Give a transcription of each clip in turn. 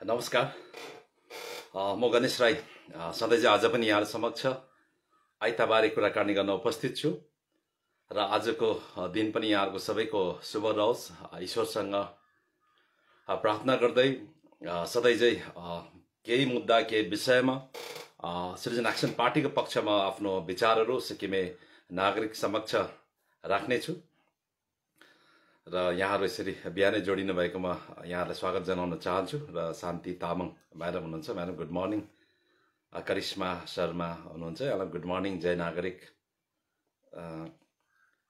नमस्कार। म गणेश राई सधैँ आज पनि यहाँ समक्ष आइतबारे कुराकानी गर्न उपस्थित छु र आजको दिन पनि यहाँहरूको सबैको शुभ रहोस्। ईश्वरसँग प्रार्थना गर्दै सधैँ चाहिँ केही मुद्दा केही विषयमा सृजन एक्सन पार्टीको पक्षमा आफ्नो विचारहरू सिक्किमे नागरिक समक्ष राख्नेछु र यहाँहरू यसरी बिहानै जोडिनु भएकोमा यहाँहरूलाई स्वागत जनाउन चाहन्छु। र शान्ति तामाङ म्याडम हुनुहुन्छ, madam good morning. Karishma Sharma हुनुहुन्छ, यहाँलाई गुड मर्निङ। जय नागरिक।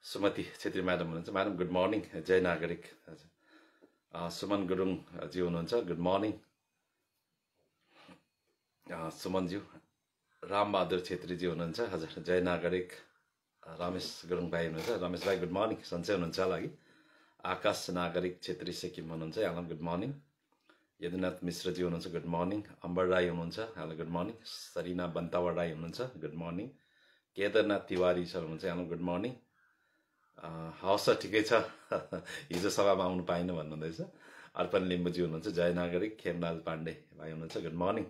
सुमति छेत्री म्याडम हुनुहुन्छ, म्याडम गुड मर्निङ। जय नागरिक। सुमन गुरुङजी हुनुहुन्छ, गुड मर्निङ सुमनज्यू। रामबहादुर छेत्रीजी हुनुहुन्छ, हजुर जय नागरिक। रमेश गुरुङ भाइ हुनुहुन्छ, रमेश भाइ गुड मर्निङ, सन्चै हुनुहुन्छ होला कि। आकाश नागरिक छेत्री सिक्किम हुनुहुन्छ, यहाँलाई गुड मर्निङ। यदुनाथ मिश्रजी हुनुहुन्छ, गुड मर्निङ। अम्बर राई हुनुहुन्छ, यहाँलाई गुड मर्निङ। सरिना बन्तावा राई हुनुहुन्छ, good morning. Kedarnath Tiwari sir हुनुहुन्छ, यहाँलाई गुड मर्निङ। हवस् सर, ठिकै छ। हिजो सभामा आउनु पाइनँ भन्नुहुँदैछ। अर्पण लिम्बुजी हुनुहुन्छ, जय नागरिक। खेमलाल पाण्डे भाइ हुनुहुन्छ, गुड मर्निङ।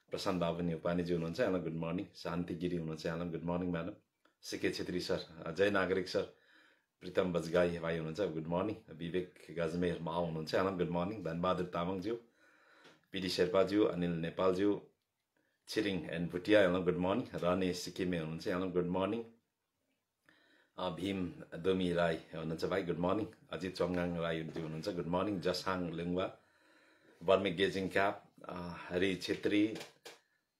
प्रशान्त बाबु न्यौपानेजी हुनुहुन्छ, यहाँलाई गुड मर्निङ। शान्ति गिरी हुनुहुन्छ, यहाँलाई गुड मर्निङ म्याडम। सिके छेत्री सर, जय नागरिक सर। प्रीतम बजगाई भाइ हुनुहुन्छ, गुड मर्निङ। विवेक गजमेर माओ हुनुहुन्छ, यहाँलाई गुड मर्निङ। धनबहादुर तामाङज्यू, पिडी शेर्पाज्यू, अनिल नेपालज्यू, छिरिङ एन्ड भुटिया, यहाँलाई गुड मर्निङ। रने सिक्किमे हुनुहुन्छ, यहाँलाई गुड मर्निङ। भीम दोमी राई हुनुहुन्छ भाइ, गुड मर्निङ। अजित चोङगाङ राईज्यू हुनुहुन्छ, गुड मर्निङ। जसाङ लिङ्वा, बर्मेक गेजिङ क्याप, हरि छेत्री,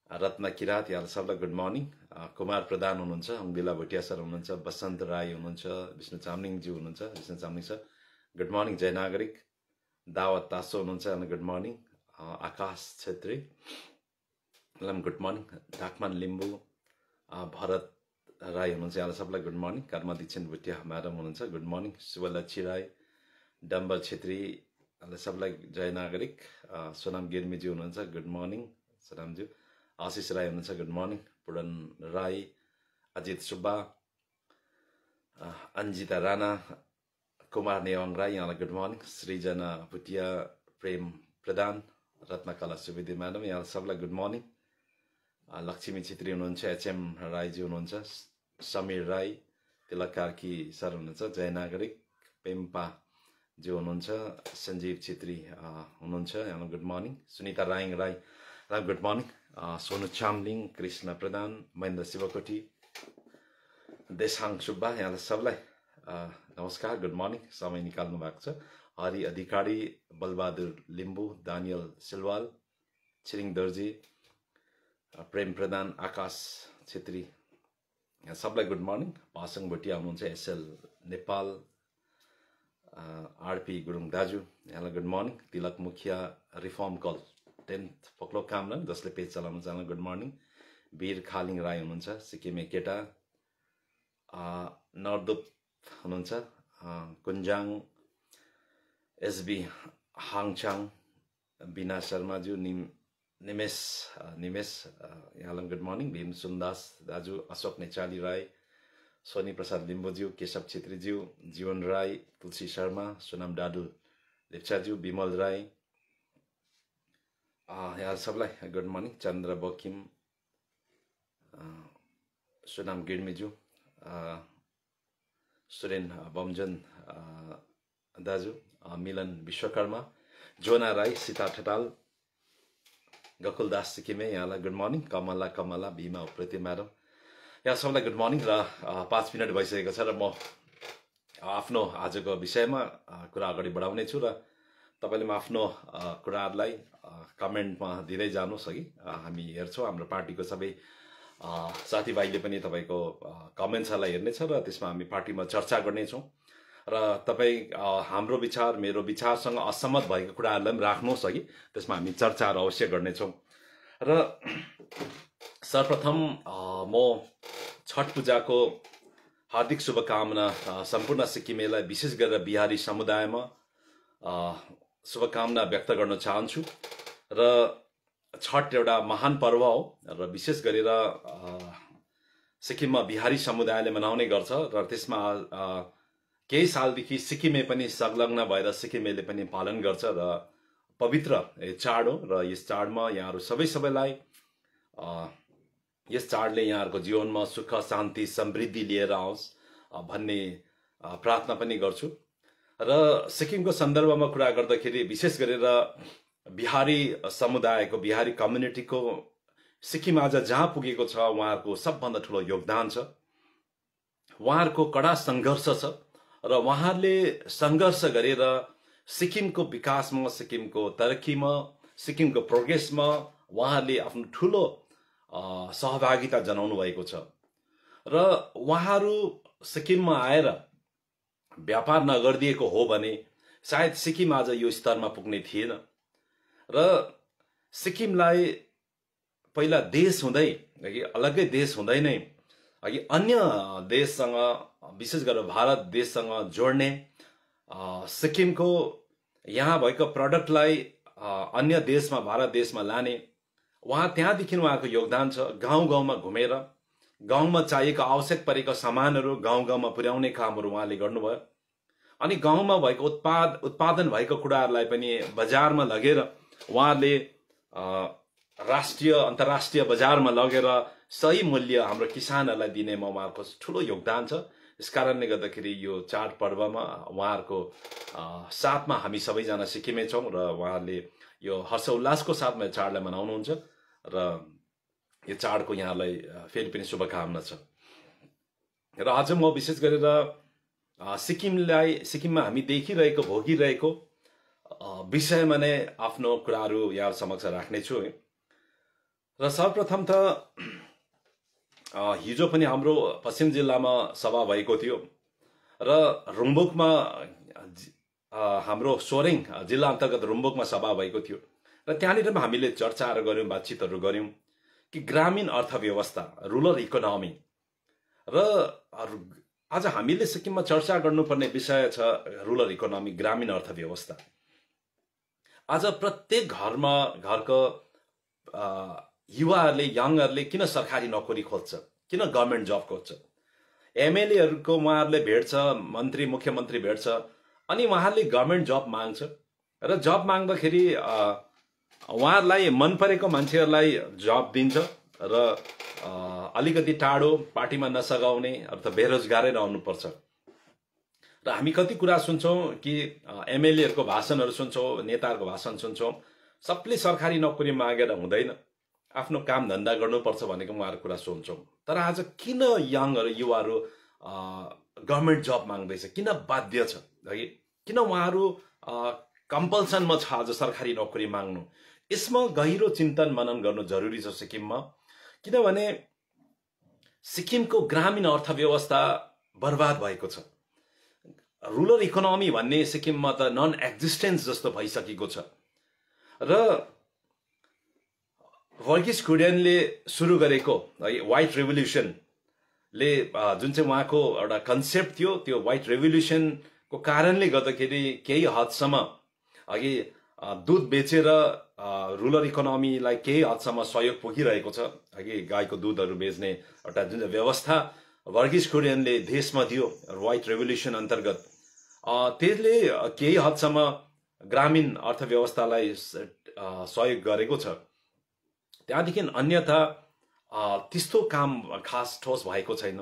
रत्न किरात, यहाँलाई सबलाई गुड मर्निङ। कुमार प्रधान हुनुहुन्छ, अङ्बिला भुटिया सर हुनुहुन्छ, बसन्त राई हुनुहुन्छ, विष्णु चामलिङज्यू हुनुहुन्छ, Bishnu Chamling sir good morning. जय नागरिक। दावत तासो हुनुहुन्छ, good morning. Akash Chhetri, good morning. Dhakman Limbu, Bharat Rai हुनुहुन्छ, यहाँलाई सबलाई good morning. Karma Dikshit Bhutia madam हुनुहुन्छ, गुड मर्निङ। सुवलक्षी राई, डम्बर छेत्री, सबलाई जय नागरिक। सोनाम गिर्मीज्यू हुनुहुन्छ, गुड मर्निङ सोनामज्यू। आशिष राई हुनुहुन्छ, गुड मर्निङ। पुडन राई, अजित सुब्बा, अन्जिता राणा, कुमार नेवाङ राई, यहाँलाई गुड मर्निङ। सृजना भुटिया, प्रेम प्रधान, रत्नकला सुवेदी म्याडम, यहाँ सबलाई गुड मर्निङ। लक्ष्मी छेत्री हुनुहुन्छ, एचएम राईजी हुनुहुन्छ, समीर राई, तिलक कार्की सर हुनुहुन्छ, जय नागरिक। पेम्पा जो हुनुहुन्छ, सञ्जीव छेत्री हुनुहुन्छ, यहाँ good morning. Sunita Raing Rai, good morning. Sonu Chamling, Krishna Pradhan, Mahendra Shivakoti, Deshang Subba, यहाँलाई सबलाई नमस्कार, गुड मर्निङ। समय निकाल्नु भएको छ। हरि अधिकारी, बलबहादुर लिम्बू, दानियल सिलवाल, छिरिङ दर्जी, प्रेम प्रधान, आकाश छेत्री, सबलाई गुड मर्निङ। पासङ भुटिया हुनुहुन्छ, एसएल नेपाल, आरपी गुरुङ दाजु, यहाँलाई गुड मर्निङ। तिलक मुखिया, रिफर्म कल 10th पोक्लो कामराङ, जसले पेज चलाउनुहुन्छ, यहाँलाई गुड मर्निङ। वीर खालिङ राई हुनुहुन्छ, सिक्किमे केटा, नर्दुप हुनुहुन्छ, कुन्जाङ, एसबी हाङचाङ, बिना शर्माज्यू, निमेश यहाँलाई गुड मर्निङ। भीम सुन्दास दाजु, अशोक नेचाली राई, सोनी प्रसाद लिम्बुज्यू, केशव छेत्रीज्यू, जीवन राई, तुलसी शर्मा, सोनाम डाडु लेप्चाज्यू, विमल राई, यहाँ सबलाई गुड मर्निङ। चन्द्र बोकिम, सोनाम गिर्मीज्यू, सुरेन बमजन दाजु, मिलन विश्वकर्मा, जोना राई, सीता ठटाल, गकुलदास सिक्किमे, यहाँलाई good morning. Kamala Bhima Upreti madam, यहाँ सबलाई गुड मर्निङ। र 5 मिनट भइसकेको छ र म आफ्नो आजको विषयमा कुरा अगाडि बढाउने छु र तपाईँले म आफ्नो कुराहरूलाई कमेन्टमा दिँदै जानुहोस् है। हामी हेर्छौँ, हाम्रो पार्टीको सबै साथीभाइले पनि तपाईँको कमेन्ट्सहरूलाई हेर्नेछ र त्यसमा हामी पार्टीमा चर्चा गर्नेछौँ र तपाईँ हाम्रो विचार मेरो विचारसँग असहमत भएको कुराहरूलाई पनि राख्नुहोस् है, त्यसमा हामी चर्चाहरू अवश्य गर्नेछौँ। र सर्वप्रथम म छठ पूजाको हार्दिक शुभकामना सम्पूर्ण सिक्किमेलाई, विशेष गरेर बिहारी समुदायमा शुभकामना व्यक्त गर्न चाहन्छु। र छठ एउटा महान पर्व हो र विशेष गरेर सिक्किममा बिहारी समुदायले मनाउने गर्छ र त्यसमा केही सालदेखि सिक्किमे पनि संलग्न भएर सिक्किमेले पनि पालन गर्छ र पवित्र चाड हो र यस चाडमा यहाँहरू सबैलाई यस चाडले यहाँहरूको जीवनमा सुख शान्ति समृद्धि लिएर आओस् भन्ने प्रार्थना पनि गर्छु। र सिक्किमको सन्दर्भमा कुरा गर्दाखेरि विशेष गरेर बिहारी समुदायको बिहारी कम्युनिटीको सिक्किम आज जहाँ पुगेको छ उहाँहरूको सबभन्दा ठुलो योगदान छ। उहाँहरूको कडा सङ्घर्ष छ र उहाँहरूले सङ्घर्ष गरेर सिक्किमको विकासमा, सिक्किमको तरक्कीमा, सिक्किमको प्रोग्रेसमा उहाँहरूले आफ्नो ठुलो सहभागिता जनाउनु भएको छ। र उहाँहरू सिक्किममा आएर व्यापार नगरिदिएको हो भने सायद सिक्किम आज यो स्तरमा पुग्ने थिएन। र सिक्किमलाई पहिला देश हुँदै अलग्गै देश हुँदै नै अन्य देशसँग विशेष गरेर भारत देशसँग जोड्ने, सिक्किमको यहाँ भएको प्रडक्टलाई अन्य देशमा, भारत देशमा लाने, त्यहाँदेखि उहाँको योगदान छ। गाउँ गाउँमा घुमेर गाउँमा चाहिएको आवश्यक परेका सामानहरू गाउँ गाउँमा पुर्याउने कामहरू उहाँले गर्नुभयो। अनि गाउँमा भएको उत्पादन भएको कुराहरूलाई पनि बजारमा लगेर उहाँले राष्ट्रिय अन्तर्राष्ट्रिय बजारमा लगेर सही मूल्य हाम्रो किसानहरूलाई दिनेमा उहाँहरूको ठुलो योगदान छ। यस कारणले गर्दाखेरि यो चाडपर्वमा उहाँहरूको साथमा हामी सबैजना सिक्किमे छौँ र उहाँहरूले यो हर्षोल्लासको साथमा चाडलाई मनाउनुहुन्छ र यो चाडको यहाँलाई फेरि पनि शुभकामना छ। र आज म विशेष गरेर सिक्किममा हामी देखिरहेको भोगिरहेको विषयमा नै आफ्नो कुराहरू यहाँ समक्ष राख्नेछु। र सर्वप्रथम त हिजो पनि हाम्रो पश्चिम जिल्लामा सभा भएको थियो र रुम्बुकमा हाम्रो सोरेङ जिल्ला अन्तर्गत रुम्बुकमा सभा भएको थियो र त्यहाँनिर हामीले चर्चाहरू गऱ्यौँ, बातचितहरू गऱ्यौँ कि ग्रामीण अर्थव्यवस्था, रुरल इकोनोमी र आज हामीले सिक्किममा चर्चा गर्नुपर्ने विषय छ रुरल इकोनोमी, ग्रामीण अर्थव्यवस्था। आज प्रत्येक घरको युवाहरूले, यङहरूले किन सरकारी नोकरी खोज्छ, किन गभर्मेन्ट जब खोज्छ? एमएलएहरूको उहाँहरूले भेट्छ, मन्त्री मुख्यमन्त्री भेट्छ अनि उहाँहरूले गभर्मेन्ट जब माग्छ र जब माग्दाखेरि उहाँहरूलाई मन परेको मान्छेहरूलाई जब दिन्छ र अलिकति टाढो पार्टीमा नसघाउने अर्थात् बेरोजगारै रहनुपर्छ। र हामी कति कुरा सुन्छौँ कि एमएलएहरूको भाषणहरू सुन्छौँ, नेताहरूको भाषण सुन्छौँ, सबले सरकारी नोकरी मागेर हुँदैन, आफ्नो काम धन्दा गर्नुपर्छ भनेको उहाँहरूको कुरा सुन्छौँ। तर आज किन यङहरू, युवाहरू गभर्मेन्ट जब माग्दैछ, किन बाध्य छ है? किन उहाँहरू कम्पल्सनमा छ आज सरकारी नोकरी माग्नु? यसमा गहिरो चिन्तन मनन गर्नु जरुरी छ सिक्किममा। किनभने सिक्किमको ग्रामीण अर्थव्यवस्था बर्बाद भएको छ। रुरल इकोनोमी भन्ने सिक्किममा त नन एक्जिस्टेन्स जस्तो भइसकेको छ। र वर्गीस कुरियनले सुरु गरेको व्हाइट रेभोल्युसनले जुन चाहिँ उहाँको एउटा कन्सेप्ट थियो, त्यो व्हाइट रेभोल्युसनको कारणले गर्दाखेरि केही हदसम्म अघि दुध बेचेर रुरल इकोनोमीलाई केही हदसम्म सहयोग पुगिरहेको छ। अघि गाईको दुधहरू बेच्ने एउटा जुन व्यवस्था वर्गीस कुरियनले देशमा दियो व्हाइट रेभोल्युसन अन्तर्गत, त्यसले केही हदसम्म ग्रामीण अर्थव्यवस्थालाई सहयोग गरेको छ। त्यहाँदेखि अन्यथा त्यस्तो काम खास ठोस भएको छैन।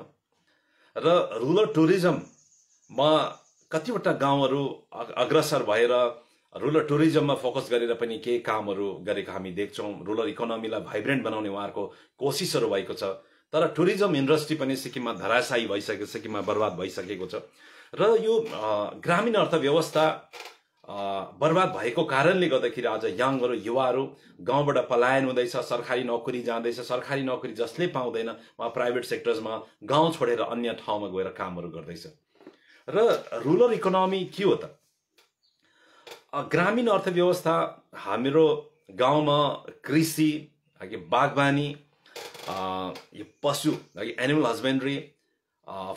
र रुरल टुरिज्ममा कतिवटा गाउँहरू अग्रसर भएर रुरल टुरिज्ममा फोकस गरेर पनि केही कामहरू गरेको हामी देख्छौँ। रुरल इकोनोमीलाई भाइब्रेन्ट बनाउने उहाँहरूको कोसिसहरू भएको छ। तर टुरिज्म इन्डस्ट्री पनि सिक्किममा धराशायी भइसकेको, सिक्किममा बर्बाद भइसकेको छ। र यो ग्रामीण अर्थव्यवस्था बर्बाद भएको कारणले गर्दाखेरि आज यङहरू, युवाहरू गाउँबाट पलायन हुँदैछ, सरकारी नोकरी जाँदैछ। सरकारी नोकरी जसले पाउँदैन उहाँ प्राइभेट सेक्टर्समा गाउँ छोडेर अन्य ठाउँमा गएर कामहरू गर्दैछ। र रुरल इकोनोमी के हो त? ग्रामीण अर्थव्यवस्था हाम्रो गाउँमा कृषि, बागवानी, यो पशु एनिमल हस्बेन्ड्री,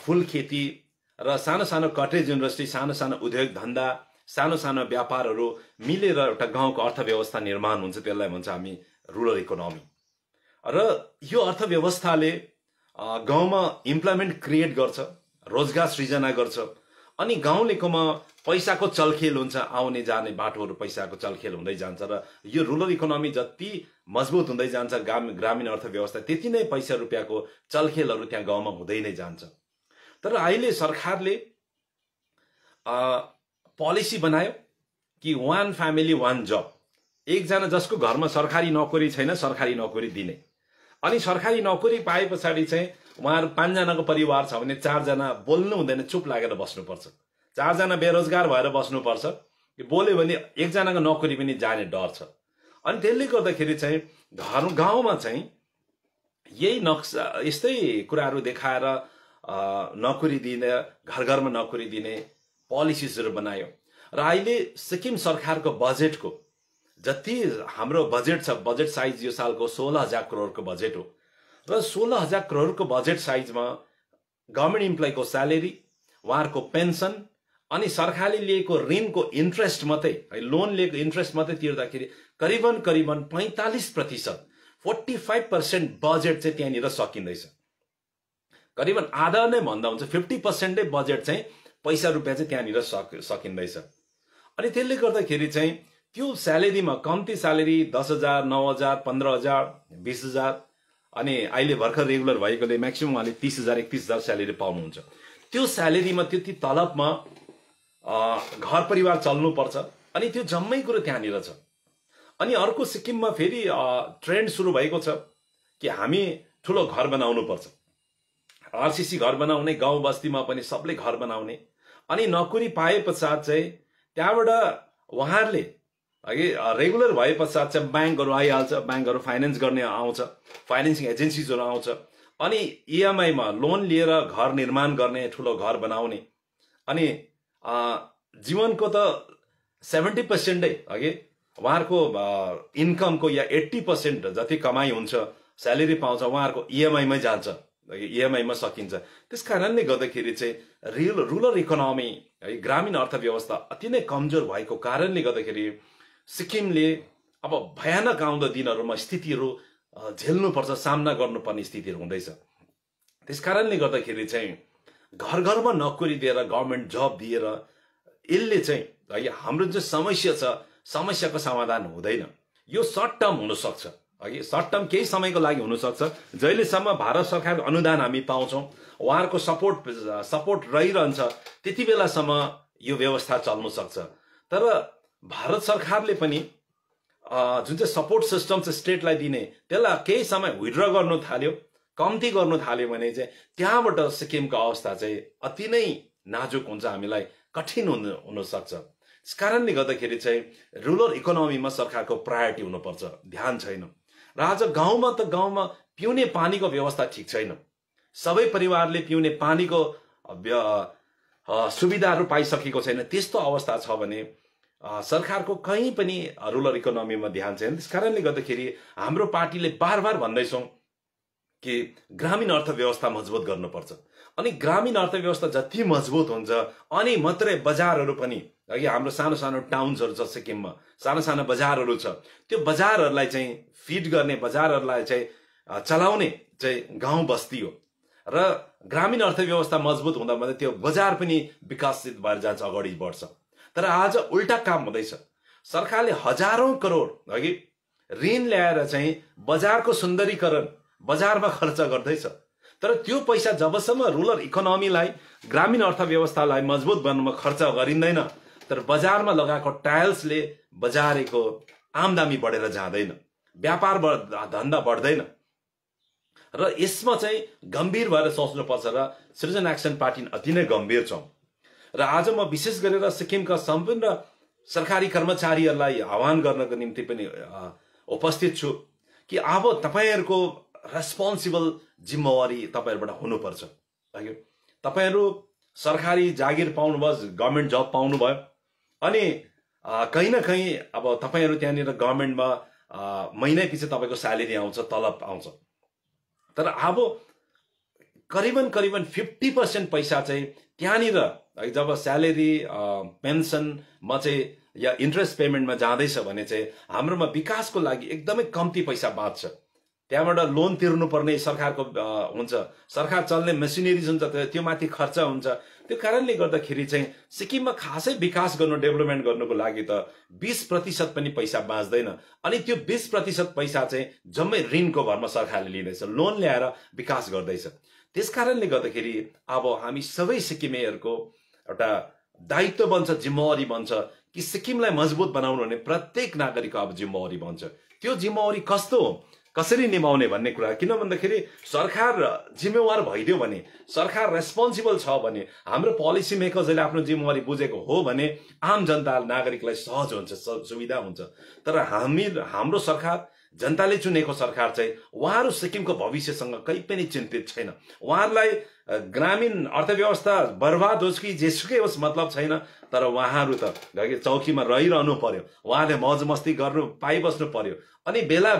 फुल खेती र सानो सानो कटेज इन्डस्ट्री, सानो सानो उद्योग धन्दा, सानो सानो व्यापारहरू मिलेर एउटा गाउँको अर्थव्यवस्था निर्माण हुन्छ। त्यसलाई भन्छ हामी रुरल इकोनोमी। र यो अर्थव्यवस्थाले गाउँमा इम्प्लोइमेन्ट क्रिएट गर्छ, रोजगार सृजना गर्छ अनि गाउँलेकोमा पैसाको चलखेल हुन्छ, आउने जाने बाटोहरू पैसाको चलखेल हुँदै जान्छ र यो रुरल इकोनोमी जति मजबुत हुँदै जान्छ ग्रामीण अर्थव्यवस्था त्यति नै पैसा रुपियाँको चलखेलहरू त्यहाँ गाउँमा हुँदै नै जान्छ। तर अहिले सरकारले पोलिसी बनायो कि 1 फ्यामिली 1 जब, एकजना जसको घरमा सरकारी नोकरी छैन सरकारी नोकरी दिने, अनि सरकारी नोकरी पाए पछाडि चाहिँ उहाँहरू 5 जनाको परिवार छ भने 4 जना बोल्नु हुँदैन, चुप लागेर बस्नुपर्छ। 4 जना बेरोजगार भएर बस्नुपर्छ, बोल्यो भने 1 जनाको नोकरी पनि जाने डर छ। अनि त्यसले गर्दाखेरि चाहिँ गाउँमा चाहिँ यही नक्सा यस्तै कुराहरू देखाएर नोकरी दिने, घर घरमा नोकरी दिने पोलिसिजहरू बनायो। र अहिले सिक्किम सरकारको बजेटको जति हाम्रो बजेट छ, बजेट साइज यो सालको 16,000 करोडको बजेट हो र 16,000 करोडको बजेट साइजमा गभर्मेन्ट इम्प्लोइको स्यालेरी, उहाँहरूको पेन्सन अनि सरकारले लिएको ऋणको इन्ट्रेस्ट मात्रै, लोन लिएको इन्ट्रेस्ट मात्रै तिर्दाखेरि करिबन 45%, 45% बजेट चाहिँ त्यहाँनिर सकिँदैछ। करिबन आधा नै भन्दा हुन्छ, 50% नै बजेट चाहिँ पैसा रुपियाँ चाहिँ त्यहाँनिर सकिँदैछ। अनि त्यसले गर्दाखेरि चाहिँ त्यो स्यालेरीमा कम्ती स्यालेरी 10,000, 9,000, 15,000, 20,000 अनि अहिले भर्खर रेगुलर भएकोले म्याक्सिमम उहाँले 30,000, 31,000 स्यालेरी पाउनुहुन्छ। त्यो स्यालेरीमा त्यति तलबमा घर परिवार चल्नुपर्छ अनि त्यो जम्मै कुरो त्यहाँनिर छ। अनि अर्को सिक्किममा फेरि ट्रेन्ड सुरु भएको छ कि हामी ठुलो घर बनाउनु पर्छ, आरसीसी घर बनाउने, गाउँ बस्तीमा पनि सबले घर बनाउने। अनि नोकरी पाए पश्चात चाहिँ त्यहाँबाट उहाँहरूले रेगुलर भए पश्चात चाहिँ ब्याङ्कहरू आइहाल्छ, ब्याङ्कहरू फाइनेन्स गर्ने आउँछ, फाइनेन्सिङ एजेन्सिजहरू आउँछ, अनि इएमआईमा लोन लिएर घर निर्माण गर्ने, ठुलो घर बनाउने। अनि जीवनको त 70% उहाँहरूको इन्कमको या 80% जति कमाइ हुन्छ, स्यालेरी पाउँछ, उहाँहरूको इएमआईमै जान्छ, इएमआईमा सकिन्छ। त्यस कारणले गर्दाखेरि चाहिँ रुरल इकोनोमी ग्रामीण अर्थव्यवस्था अति नै कमजोर भएको कारणले गर्दाखेरि सिक्किमले अब भयानक आउँदो दिनहरूमा स्थितिहरू झेल्नुपर्छ, सामना गर्नुपर्ने स्थितिहरू हुँदैछ। त्यस कारणले गर्दाखेरि चाहिँ घर घरमा नोकरी दिएर, गभर्मेन्ट जब दिएर यसले चाहिँ हाम्रो जो समस्या छ, समस्याको समाधान हुँदैन। यो सर्ट टर्म हुनसक्छ, सर्ट टर्म केही समयको लागि हुनसक्छ, जहिलेसम्म भारत सरकारको अनुदान हामी पाउँछौँ, उहाँहरूको सपोर्ट रहिरहन्छ, त्यति बेलासम्म यो व्यवस्था चल्न सक्छ। तर भारत सरकारले पनि जुन चाहिँ सपोर्ट सिस्टम छ स्टेटलाई दिने, त्यसलाई केही समय विथड्र गर्नु थाल्यो, कम्ती गर्नु थाल्यो भने चाहिँ त्यहाँबाट सिक्किमको अवस्था चाहिँ अति नै नाजुक हुन्छ, हामीलाई कठिन हुनसक्छ। त्यस कारणले गर्दाखेरि चाहिँ रुरल इकोनोमीमा सरकारको प्रायोरिटी हुनुपर्छ, ध्यान छैन। र आज गाउँमा पिउने पानीको व्यवस्था ठिक छैन, सबै परिवारले पिउने पानीको सुविधाहरू पाइसकेको छैन। त्यस्तो अवस्था छ भने सरकारको कहीँ पनि रुरल इकोनोमीमा ध्यान छैन। त्यस कारणले गर्दाखेरि हाम्रो पार्टीले बार बार भन्दैछौँ कि ग्रामीण अर्थव्यवस्था मजबुत गर्नुपर्छ। अनि ग्रामीण अर्थव्यवस्था जति मजबुत हुन्छ अनि मात्रै बजारहरू पनि, हाम्रो सानो सानो टाउन्सहरू छ सिक्किममा, सानो सानो बजारहरू छ, त्यो बजारहरूलाई चाहिँ फिड गर्ने, बजारहरूलाई चाहिँ चलाउने चाहिँ गाउँ बस्ती हो। र ग्रामीण अर्थव्यवस्था मजबुत हुँदा मात्रै त्यो बजार पनि विकसित भएर जान्छ, अगाडि बढ्छ। तर आज उल्टा काम हुँदैछ, सरकारले हजारौं करोड ऋण ल्याएर चाहिँ बजारको सुन्दरीकरण, बजारमा खर्च गर्दैछ। तर त्यो पैसा जबसम्म रुरल इकोनोमीलाई, ग्रामीण अर्थव्यवस्थालाई मजबुत बनाउनमा खर्च गरिँदैन, तर बजारमा लगाएको टाइल्सले बजारेको आमदामी बढेर जाँदैन, व्यापार धन्दा बढ्दैन। र यसमा चाहिँ गम्भीर भएर सोच्नुपर्छ र सृजन एक्सन पार्टी अति नै गम्भीर छौं। र आज म विशेष गरेर सिक्किमका सम्पूर्ण सरकारी कर्मचारीहरूलाई आह्वान गर्नको निम्ति पनि उपस्थित छु कि अब तपाईहरुको रेस्पोन्सिबल जिम्मेवारी तपाईहरुबाट हुनुपर्छ। तपाईहरु सरकारी जागिर पाउनुभयो, गभर्नमेन्ट जब पाउनुभयो, अनि कहीं न कहीं अब तपाईहरु त्यहाँनिर गभर्नमेन्टमा महिना पछि तपाईको स्यालेरी आउँछ, तलब आउँछ। तर अब करिबन 50% पैसा चाहिँ त्यहाँनिर जब स्यालेरी, पेन्सनमा चाहिँ या इन्ट्रेस्ट पेमेन्टमा जाँदैछ भने चाहिँ हाम्रोमा विकासको लागि एकदमै कम्ती पैसा बाँच्छ। त्यहाँबाट लोन तिर्नुपर्ने सरकारको हुन्छ, सरकार चल्ने मेसिनरिज हुन्छ, त्यो माथि खर्च हुन्छ। त्यो कारणले गर्दाखेरि चाहिँ सिक्किममा खासै विकास गर्नु, डेभलपमेन्ट गर्नुको लागि त 20% पनि पैसा बाँच्दैन। अनि त्यो 20% पैसा चाहिँ जम्मै ऋणको भरमा सरकारले लिँदैछ, लोन ल्याएर विकास गर्दैछ। त्यस कारणले गर्दाखेरि अब हामी सबै सिक्किमेहरूको एउटा दायित्व बन्छ, जिम्मेवारी बन्छ कि सिक्किमलाई मजबुत बनाउनु भने प्रत्येक नागरिकको अब जिम्मेवारी बन्छ। त्यो जिम्मेवारी कस्तो हो, कसरी निभाउने भन्ने कुरा, किन भन्दाखेरि सरकार जिम्मेवार भइदियो भने, सरकार रेस्पोन्सिबल छ भने, हाम्रो पोलिसी मेकर्सले आफ्नो जिम्मेवारी बुझेको हो भने आम जनता नागरिकलाई सहज हुन्छ, सुविधा हुन्छ। तर हाम्रो सरकार, जनताले चुनेको सरकार चाहिँ उहाँहरू सिक्किमको भविष्यसँग कहीँ पनि चिन्तित छैन। उहाँहरूलाई ग्रामीण अर्थव्यवस्था बर्बाद होस् कि जेसुकै होस् मतलब छैन, तर उहाँहरू त चौकीमा रहिरहनु पर्यो, उहाँले मौज मस्ती गर्नु पाइबस्नु पर्यो। अनि बेला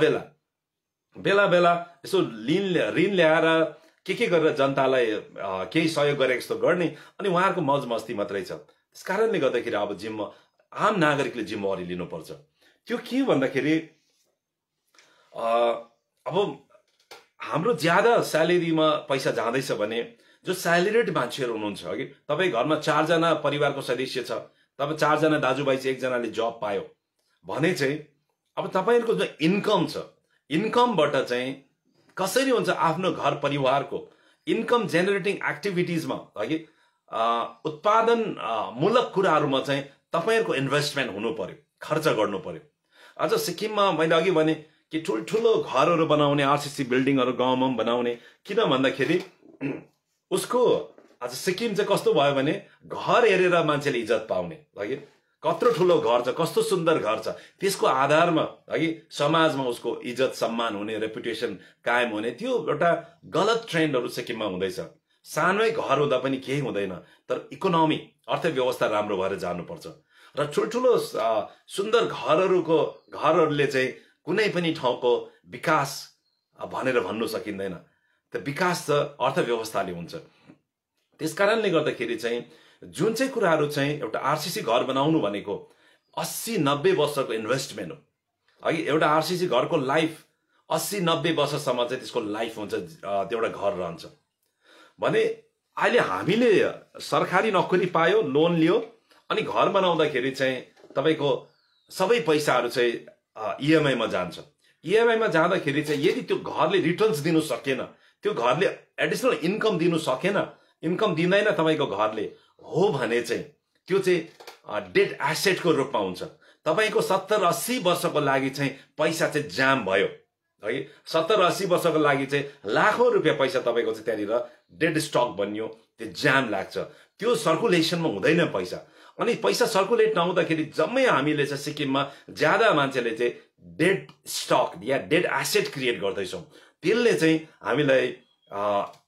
बेला यसो ऋण ल्याएर के गरेर जनतालाई केही सहयोग गरे जस्तो गर्ने, अनि उहाँहरूको मौज मस्ती मात्रै छ। त्यस कारणले गर्दाखेरि अब आम नागरिकले जिम्मेवारी लिनुपर्छ। त्यो के भन्दाखेरि अब हाम्रो ज्यादा स्यालेरीमा पैसा जाँदैछ भने, जो स्यालेरिड मान्छेहरू हुनुहुन्छ, अघि तपाईँ घरमा 4 जना परिवारको सदस्य छ, तपाईँ 4 जना दाजुभाइ चाहिँ एकजनाले जब पायो भने चाहिँ अब तपाईँहरूको जो इन्कम छ, इन्कमबाट चाहिँ कसरी हुन्छ आफ्नो घर परिवारको इन्कम जेनेरेटिङ एक्टिभिटिजमा, अघि उत्पादन मूलक कुराहरूमा चाहिँ तपाईँहरूको इन्भेस्टमेन्ट हुनु पर्यो, खर्च गर्नु पर्यो। अझ सिक्किममा मैले अघि भने कि ठुल्ठुलो घरहरू बनाउने, आरसीसी बिल्डिङहरू गाउँमा बनाउने, किन भन्दाखेरि उसको आज सिक्किम चाहिँ कस्तो भयो भने घर हेरेर मान्छेले इज्जत पाउने, है कत्रो ठुलो घर छ, कस्तो सुन्दर घर छ, त्यसको आधारमा है समाजमा उसको इज्जत सम्मान हुने, रेपुटेसन कायम हुने, त्यो एउटा गलत ट्रेन्डहरू सिक्किममा हुँदैछ। सानै घर हुँदा पनि केही हुँदैन, तर इकोनोमी अर्थव्यवस्था राम्रो भएर जानुपर्छ। र ठुल्ठुलो सुन्दर घरहरूले चाहिँ कुनै पनि ठाउँको विकास भनेर भन्नु सकिँदैन। त विकास त अर्थव्यवस्थाले हुन्छ। त्यस कारणले गर्दाखेरि चाहिँ जुन चाहिँ कुराहरू चाहिँ एउटा आरसीसी घर बनाउनु भनेको 80-90 वर्षको इन्भेस्टमेन्ट हो। है एउटा आरसीसी घरको लाइफ 80-90 वर्षसम्म चाहिँ त्यसको लाइफ हुन्छ, त्यो एउटा घर रहन्छ भने। अहिले हामीले सरकारी नोकरी पायो, लोन लियो, अनि घर बनाउँदाखेरि चाहिँ तपाईँको सबै पैसाहरू चाहिँ इएमआईमा जान्छ। इएमआईमा जाँदाखेरि चाहिँ यदि त्यो घरले रिटर्न्स दिनु सकेन, त्यो घरले एडिसनल इन्कम दिनु सकेन, इन्कम दिँदैन तपाईँको घरले हो भने चाहिँ त्यो चाहिँ डेड एसेटको रूपमा हुन्छ। तपाईँको 70-80 वर्षको लागि चाहिँ पैसा चाहिँ जाम भयो, है 70-80 वर्षको लागि चाहिँ लाखौं रुपियाँ पैसा तपाईँको चाहिँ त्यहाँनिर डेड स्टक बन्यो, त्यो जाम लाग्छ, त्यो सर्कुलेसनमा हुँदैन पैसा। अनि पैसा सर्कुलेट नहुँदाखेरि जम्मै हामीले चाहिँ सिक्किममा ज्यादा मान्छेले चाहिँ डेड स्टक या डेड एसेट क्रिएट गर्दैछौँ। त्यसले चाहिँ हामीलाई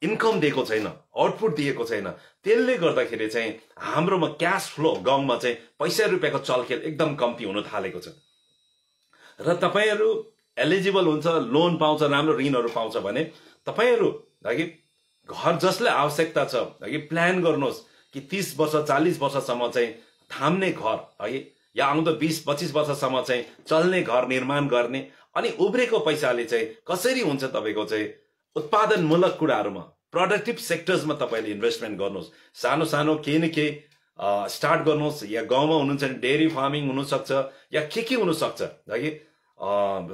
इन्कम दिएको छैन, आउटपुट दिएको छैन। त्यसले गर्दाखेरि चाहिँ हाम्रोमा क्यास फ्लो गाउँमा चाहिँ पैसा रुपियाँको चलखेल एकदम कम्ती हुन थालेको छ। र तपाईँहरू एलिजिबल हुन्छ, लोन पाउँछ, राम्रो ऋणहरू पाउँछ भने तपाईँहरू अघि घर जसलाई आवश्यकता छ अघि प्लान गर्नुहोस् कि 30 वर्ष 40 वर्षसम्म चाहिँ थाम्ने घर, है या आउँदो 20-25 वर्षसम्म चाहिँ चल्ने घर निर्माण गर्ने, अनि उब्रेको पैसाले चाहिँ कसरी हुन्छ तपाईँको चाहिँ उत्पादनमूलक कुराहरूमा, प्रोडक्टिभ सेक्टर्समा तपाईँले इन्भेस्टमेन्ट गर्नुहोस्। सानो सानो केही न केही स्टार्ट गर्नुहोस्, या गाउँमा हुनुहुन्छ भने डेयरी फार्मिङ हुनसक्छ, या के हुनसक्छ, है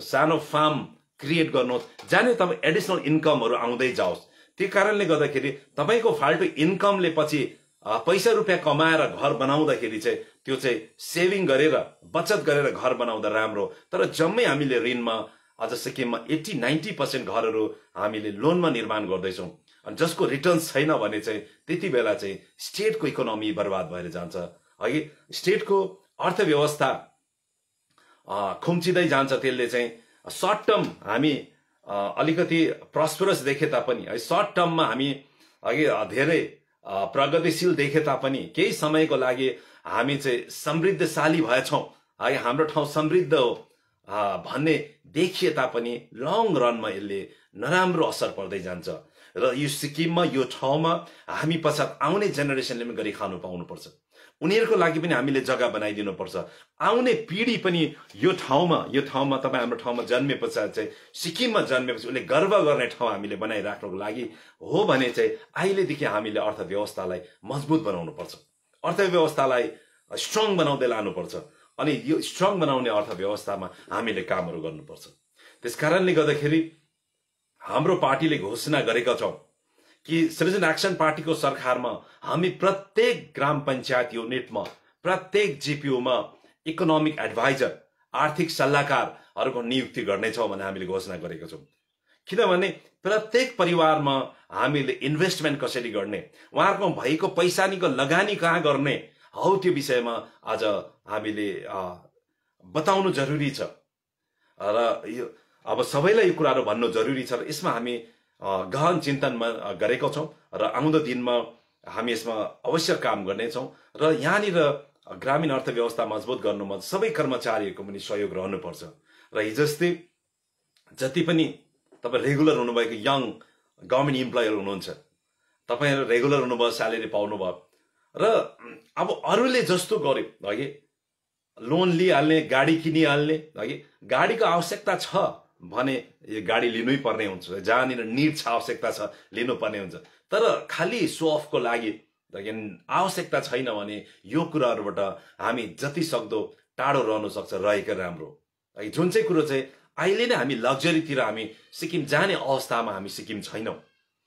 सानो फार्म क्रिएट गर्नुहोस्, जाने तपाईँ एडिसनल इन्कमहरू आउँदै जाओस्। त्यो कारणले गर्दाखेरि तपाईँको फाल्टु इन्कमले पछि पैसा रुपियाँ कमाएर घर बनाउँदाखेरि चाहिँ त्यो चाहिँ सेभिङ गरेर बचत गरेर घर बनाउँदा राम्रो। तर जम्मै हामीले ऋणमा, अझ सिक्किममा 80-90% घरहरू हामीले लोनमा निर्माण गर्दैछौँ, अनि जसको रिटर्न्स छैन भने चाहिँ त्यति बेला चाहिँ स्टेटको इकोनोमी बर्बाद भएर जान्छ, है स्टेटको अर्थव्यवस्था खुम्चिँदै जान्छ। त्यसले चाहिँ सर्ट टर्म हामी अलिकति प्रस्परस देखे तापनि, है सर्ट टर्ममा हामी अघि धेरै प्रगतिशील देखे तापनि केही समयको लागि हामी चाहिँ समृद्धशाली भएछौँ, है हाम्रो ठाउँ समृद्ध हो भन्ने देखिए तापनि लङ रनमा यसले नराम्रो असर पर्दै जान्छ। र यो सिक्किममा, यो ठाउँमा हामी पश्चात आउने जेनेरेसनले पनि गरी खानु पाउनुपर्छ। उनीहरूको लागि पनि हामीले जग्गा बनाइदिनु पर्छ। आउने पिढी पनि यो ठाउँमा तपाईँ हाम्रो ठाउँमा जन्मे पश्चात चाहिँ सिक्किममा जन्मेपछि उसले गर्व गर्ने ठाउँ हामीले बनाइराख्नको लागि हो भने चाहिँ अहिलेदेखि हामीले अर्थव्यवस्थालाई मजबुत बनाउनु पर्छ, अर्थव्यवस्थालाई स्ट्रङ बनाउँदै लानुपर्छ। अनि यो स्ट्रङ बनाउने अर्थव्यवस्थामा हामीले कामहरू गर्नुपर्छ। त्यसकारणले गर्दाखेरि हाम्रो पार्टीले घोषणा गरेका छौँ कि सृजन एक्सन पार्टीको सरकारमा हामी प्रत्येक ग्राम पञ्चायत युनिटमा प्रत्येक जिपिओमा इकोनोमिक एडभाइजर आर्थिक सल्लाहकारहरूको नियुक्ति गर्नेछौँ भने हामीले घोषणा गरेका छौँ। किनभने प्रत्येक परिवारमा हामीले इन्भेस्टमेन्ट कसरी गर्ने, उहाँहरूको भएको पैसानीको लगानी कहाँ गर्ने हौ त्यो विषयमा आज हामीले बताउनु जरुरी छ। र यो अब सबैलाई यो कुराहरू भन्नु जरुरी छ र यसमा हामी गहन चिन्तन गरेका छौँ र आउँदो दिनमा हामी यसमा अवश्य काम गर्नेछौँ। र यहाँनिर ग्रामीण अर्थव्यवस्था मजबुत गर्नुमा सबै कर्मचारीहरूको पनि सहयोग रहनुपर्छ। र हिजोस्ति जति पनि तपाईँ रेगुलर हुनुभएको यङ गभर्मेन्ट इम्प्लोयर हुनुहुन्छ, तपाईँहरू रेगुलर हुनुभयो, स्यालेरी पाउनुभयो र अब अरूले जस्तो गर्यो हगि लोन लिइहाल्ने, गाडी किनिहाल्ने हगि गाडीको आवश्यकता छ भने यो गाडी लिनै पर्ने हुन्छ, जहाँनिर निड छ आवश्यकता छ लिनुपर्ने हुन्छ। तर खालि सो अफको लागि आवश्यकता छैन भने यो कुराहरूबाट हामी जति सक्दो टाढो रहनु सक्छ, रहेको राम्रो। जुन चाहिँ कुरो चाहिँ अहिले नै हामी लग्जरीतिर हामी सिक्किम जाने अवस्थामा हामी सिक्किम छैनौँ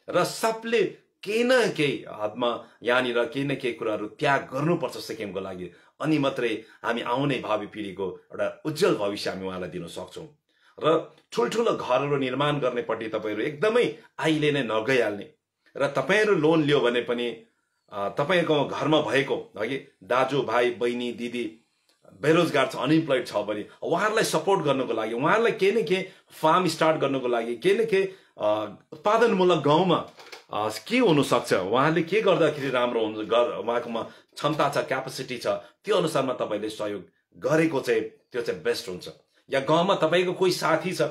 र सबले केही न केही हदमा यहाँनिर केही न केही कुराहरू त्याग गर्नुपर्छ सिक्किमको लागि। अनि मात्रै हामी आउने भावी पिँढीको एउटा उज्जवल भविष्य हामी उहाँलाई दिन सक्छौँ। र ठुल्ठुलो घरहरू निर्माण गर्नेपट्टि तपाईँहरू एकदमै अहिले नै नगइहाल्ने र तपाईँहरू लोन लियो भने पनि तपाईँको घरमा भएको हगि दाजु भाइ बहिनी दिदी बेरोजगार छ, अनइम्प्लोइड छ भने उहाँहरूलाई सपोर्ट गर्नको लागि, उहाँहरूलाई केही न केही फार्म स्टार्ट गर्नको लागि, केही न केही उत्पादनमूलक गाउँमा के हुनसक्छ, उहाँले के गर्दाखेरि राम्रो हुन्छ, उहाँकोमा क्षमता छ, क्यापेसिटी छ, त्यो अनुसारमा तपाईँले सहयोग गरेको चाहिँ त्यो चाहिँ बेस्ट हुन्छ। या गाउँमा तपाईँको कोही साथी छ,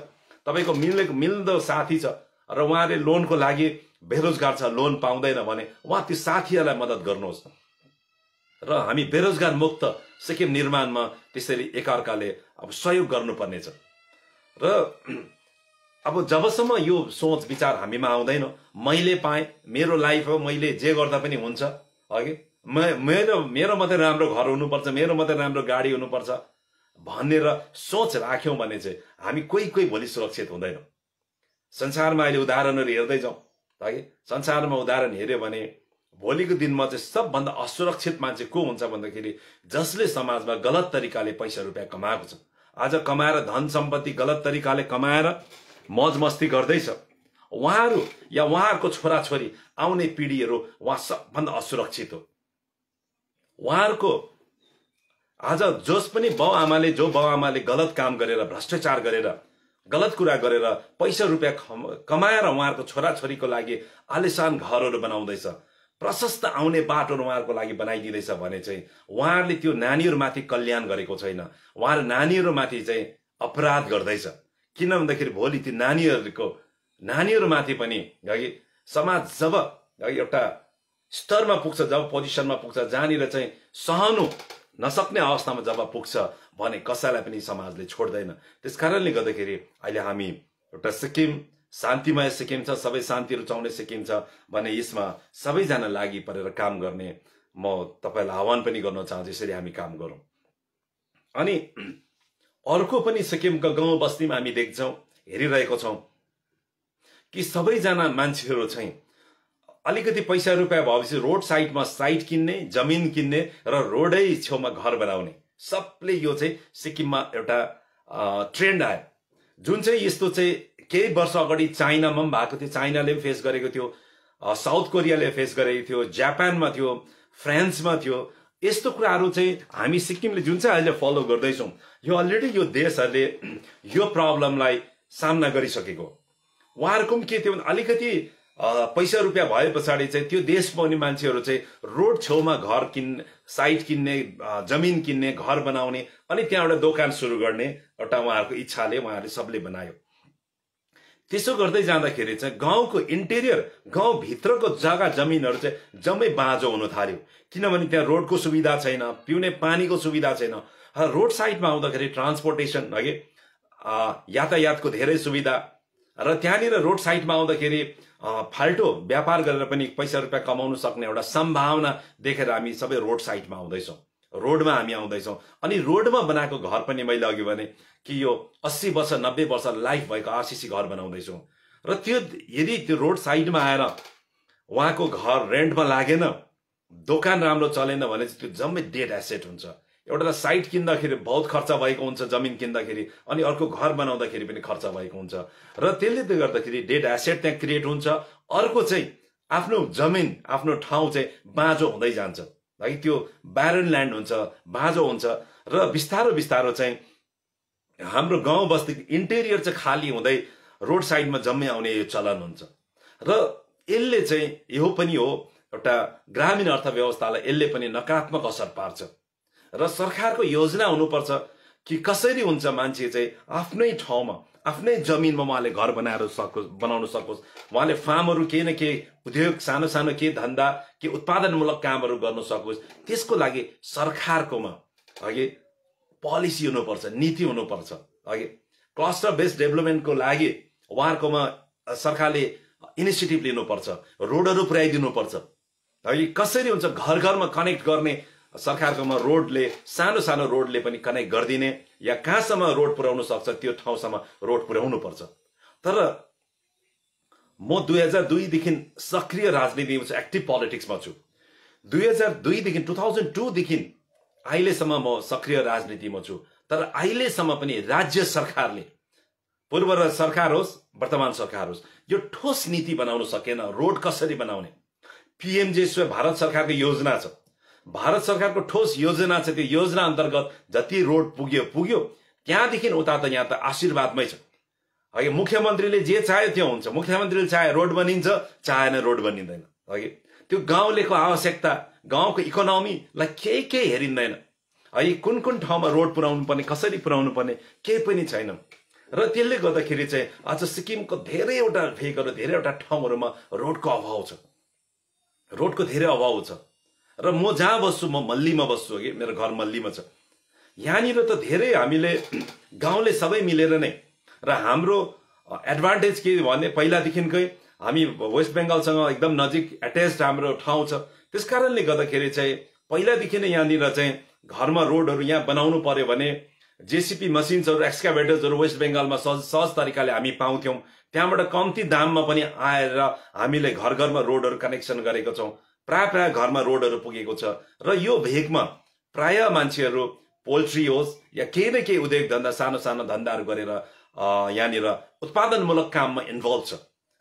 तपाईँको मिल्दो साथी छ र उहाँले लोनको लागि बेरोजगार छ, लोन पाउँदैन भने उहाँ त्यो साथीहरूलाई मद्दत गर्नुहोस् र हामी बेरोजगार मुक्त सिक्किम निर्माणमा त्यसरी एकअर्काले अब सहयोग गर्नुपर्नेछ। र अब जबसम्म यो सोच विचार हामीमा आउँदैन, मैले पाएँ, मेरो लाइफ हो, मैले जे गर्दा पनि हुन्छ हगि मेरो मात्रै राम्रो घर हुनुपर्छ, मेरो मात्रै राम्रो गाडी हुनुपर्छ भनेर सोच राख्यौँ भने चाहिँ हामी कोही भोलि सुरक्षित हुँदैनौँ। संसारमा अहिले उदाहरणहरू हेर्दै जाउँ हगि, संसारमा उदाहरण हेऱ्यो भने भोलिको दिनमा चाहिँ सबभन्दा असुरक्षित मान्छे को हुन्छ भन्दाखेरि जसले समाजमा गलत तरिकाले पैसा रुपियाँ कमाएको छ, आज कमाएर धन सम्पत्ति गलत तरिकाले कमाएर मौज मस्ती गर्दैछ, उहाँहरू या उहाँहरूको छोराछोरी आउने पिँढीहरू उहाँ सबभन्दा असुरक्षित हो। उहाँहरूको आज जो बाउ आमाले गलत काम गरेर, भ्रष्टाचार गरेर, गलत कुरा गरेर पैसा रुपियाँ कमाएर उहाँहरूको छोराछोरीको लागि आलिशान घरहरू बनाउँदैछ, प्रशस्त आउने बाटोहरू उहाँहरूको लागि बनाइदिँदैछ भने चाहिँ उहाँहरूले त्यो नानीहरूमाथि कल्याण गरेको छैन, उहाँहरू नानीहरूमाथि चाहिँ अपराध गर्दैछ। किन भन्दाखेरि भोलि त्यो नानीहरूमाथि पनि हगि समाज जब एउटा स्तरमा पुग्छ, जब पोजिसनमा पुग्छ जहाँनिर चाहिँ सहनु नसक्ने अवस्थामा जब पुग्छ भने कसैलाई पनि समाजले छोड्दैन। त्यसकारणले गर्दाखेरि अहिले हामी एउटा सिक्किम शान्तिमय सिक्किम छ, सबै शान्ति रुचाउने सिक्किम छ भने यसमा सबैजना लागि परेर काम गर्ने म तपाईँलाई आह्वान पनि गर्न चाहन्छु, यसरी हामी काम गरौँ। अनि अर्को पनि सिक्किमका गाउँ बस्तीमा हामी देख्छौँ, हेरिरहेको छौँ कि सबैजना मान्छेहरू चाहिँ अलिकति पैसा रुपियाँ भएपछि रोड साइडमा साइट किन्ने, जमिन किन्ने र रोडै छेउमा घर बनाउने, सबले यो चाहिँ सिक्किममा एउटा ट्रेन्ड आयो, जुन चाहिँ यस्तो चाहिँ केही वर्ष अगाडि चाइनामा पनि भएको थियो, चाइनाले पनि फेस गरेको थियो, साउथ कोरियाले फेस गरेको थियो, जापानमा थियो, फ्रान्समा थियो। यस्तो कुराहरू चाहिँ हामी सिक्किमले जुन चाहिँ अहिले फलो गर्दैछौँ, यो अलरेडी यो देशहरूले यो प्रब्लमलाई सामना गरिसकेको। उहाँहरूको पनि के थियो भने अलिकति पैसा रुपियाँ भए पछाडि चाहिँ त्यो देशमा हुने मान्छेहरू चाहिँ रोड छेउमा घर किन्ने, साइट किन्ने, जमिन किन्ने, घर बनाउने अनि त्यहाँ एउटा दोकान सुरु गर्ने एउटा उहाँहरूको इच्छाले उहाँहरूले सबले बनायो। त्यसो गर्दै जाँदाखेरि चाहिँ गाउँको इन्टेरियर गाउँभित्रको जग्गा जमिनहरू चाहिँ जम्मै बाँझो हुन थाल्यो, किनभने त्यहाँ रोडको सुविधा छैन, पिउने पानीको सुविधा छैन। रोड साइडमा आउँदाखेरि ट्रान्सपोर्टेसन अघि यातायातको धेरै सुविधा, र त्यहाँनिर रोड साइडमा आउँदाखेरि फाल्टो व्यापार गरेर पनि पैसा रुपियाँ कमाउन सक्ने एउटा सम्भावना देखेर हामी सबै रोड साइडमा आउँदैछौँ, रोडमा हामी आउँदैछौँ। अनि रोडमा बनाएको घर पनि मैले अघि भने कि यो 80 वर्ष 90 वर्ष लाइफ भएको आरसीसी घर बनाउँदैछौँ, र त्यो यदि त्यो रोड साइडमा आएर उहाँको घर रेन्टमा लागेन, दोकान राम्रो चलेन भने चाहिँ त्यो जम्मै डेड एसेट हुन्छ। एउटा त साइट किन्दाखेरि बहुत खर्च भएको हुन्छ जमिन किन्दाखेरि, अनि अर्को घर बनाउँदाखेरि पनि खर्च भएको हुन्छ, र त्यसले गर्दाखेरि डेड एसेट त्यहाँ क्रिएट हुन्छ। अर्को चाहिँ आफ्नो जमिन आफ्नो ठाउँ चाहिँ बाँझो हुँदै जान्छ है, त्यो ब्यारन ल्यान्ड हुन्छ, बाँझो हुन्छ, र बिस्तारो बिस्तारो चाहिँ हाम्रो गाउँ बस्तीको इन्टेरियर चाहिँ खाली हुँदै रोड साइडमा जम्मै आउने यो चलन हुन्छ। र यसले चाहिँ यो पनि हो एउटा ग्रामीण अर्थव्यवस्थालाई यसले पनि नकारात्मक असर पार्छ, र सरकारको योजना हुनुपर्छ कि कसरी हुन्छ मान्छे चाहिँ आफ्नै ठाउँमा आफ्नै जमिनमा उहाँले घर बनाउन सकोस्, उहाँले फार्महरू केही न केही उद्योग सानो सानो केही धन्दा के उत्पादनमूलक कामहरू गर्न सकोस्। त्यसको लागि सरकारकोमा अघि पोलिसी हुनुपर्छ, नीति हुनुपर्छ। अघि क्लस्टर बेस्ड डेभलपमेन्टको लागि उहाँहरूकोमा सरकारले इनिसिएटिभ लिनुपर्छ, रोडहरू पुर्याइदिनुपर्छ। अघि कसरी हुन्छ घर घरमा कनेक्ट गर्ने, सरकारकोमा रोडले सानो सानो रोडले पनि कनेक्ट गरिदिने, या कहाँसम्म रोड पुर्याउन सक्छ त्यो ठाउँसम्म रोड पुर्याउनु पर्छ। तर म 2002 देखि सक्रिय राजनीतिमा छु, एक्टिभ पोलिटिक्समा छु। 2002 देखि 2002 देखि अहिलेसम्म म सक्रिय राजनीतिमा छु। तर अहिलेसम्म पनि राज्य सरकारले, पूर्व सरकार होस् वर्तमान सरकार होस्, यो ठोस नीति बनाउन सकेन। रोड कसरी बनाउने, पीएमजेएसवाई भारत सरकारको योजना छ, भारत सरकारको ठोस योजना छ। त्यो योजना अन्तर्गत जति रोड पुग्यो, त्यहाँदेखि उता त यहाँ त आशीर्वादमै छ। अघि मुख्यमन्त्रीले जे चाह्यो त्यो हुन्छ, मुख्यमन्त्रीले चाहे रोड बनिन्छ, चाहेन रोड बनिँदैन। अघि त्यो गाउँलेको आवश्यकता, गाउँको इकोनोमीलाई केही हेरिँदैन। है कुन कुन ठाउँमा रोड पुर्याउनु पर्ने, कसरी पुर्याउनु पर्ने केही पनि छैन। र त्यसले गर्दाखेरि चाहिँ आज सिक्किमको धेरैवटा भेगहरू धेरैवटा ठाउँहरूमा रोडको अभाव छ, रोडको धेरै अभाव छ। र म जहाँ बस्छु, म मल्लीमा बस्छु, कि मेरो घर मल्लीमा छ। यहाँनिर त धेरै हामीले गाउँले सबै मिलेर नै, र हाम्रो एडभान्टेज के भने पहिलादेखिकै हामी वेस्ट बेङ्गालसँग एकदम नजिक एट्याच्ड हाम्रो ठाउँ छ। त्यस कारणले गर्दाखेरि चाहिँ पहिलादेखि नै यहाँनिर चाहिँ घरमा रोडहरू यहाँ बनाउनु पर्यो भने जेसीपी मसिन्सहरू, एक्सकाभेटर्सहरू वेस्ट बेङ्गालमा सहज तरिकाले हामी पाउँथ्यौँ। त्यहाँबाट कम्ती दाममा पनि आएर हामीले घर घरमा रोडहरू कनेक्सन गरेको छौँ। प्राय घरमा रोडहरू पुगेको छ। र यो भेगमा प्राय मान्छेहरू पोल्ट्री होस् या केही न केही उद्योग धन्दा सानो सानो धन्दाहरू गरेर यहाँनिर उत्पादनमूलक काममा इन्भल्भ छ।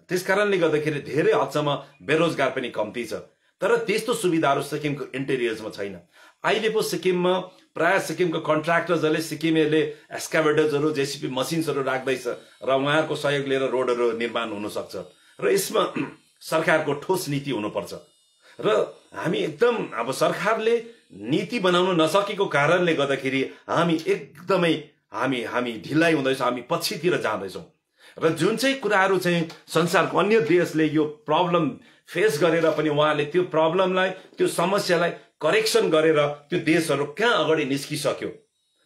त्यस कारणले गर्दाखेरि धेरै हदसम्म बेरोजगार पनि कम्ती छ। तर त्यस्तो सुविधाहरू सिक्किमको इन्टेरियर्समा छैन। अहिले पो सिक्किममा प्राय सिक्किमको कन्ट्र्याक्टर्सहरूले, सिक्किमेहरूले एक्सकाभेटर्सहरू, जेसीपी मसिन्सहरू राख्दैछ, र उहाँहरूको सहयोग लिएर रोडहरू निर्माण हुन सक्छ। र यसमा सरकारको ठोस नीति हुनुपर्छ। र हामी एकदम अब सरकारले नीति बनाउन नसकेको कारणले गर्दाखेरि हामी एकदमै हामी ढिलाइ हुँदैछौँ, हामी पछितिर जाँदैछौँ। र जुन चाहिँ कुराहरू चाहिँ संसारको अन्य देशले यो प्रब्लम फेस गरेर पनि उहाँले त्यो प्रब्लमलाई, त्यो समस्यालाई करेक्सन गरेर त्यो देशहरू कहाँ अगाडि निस्किसक्यो।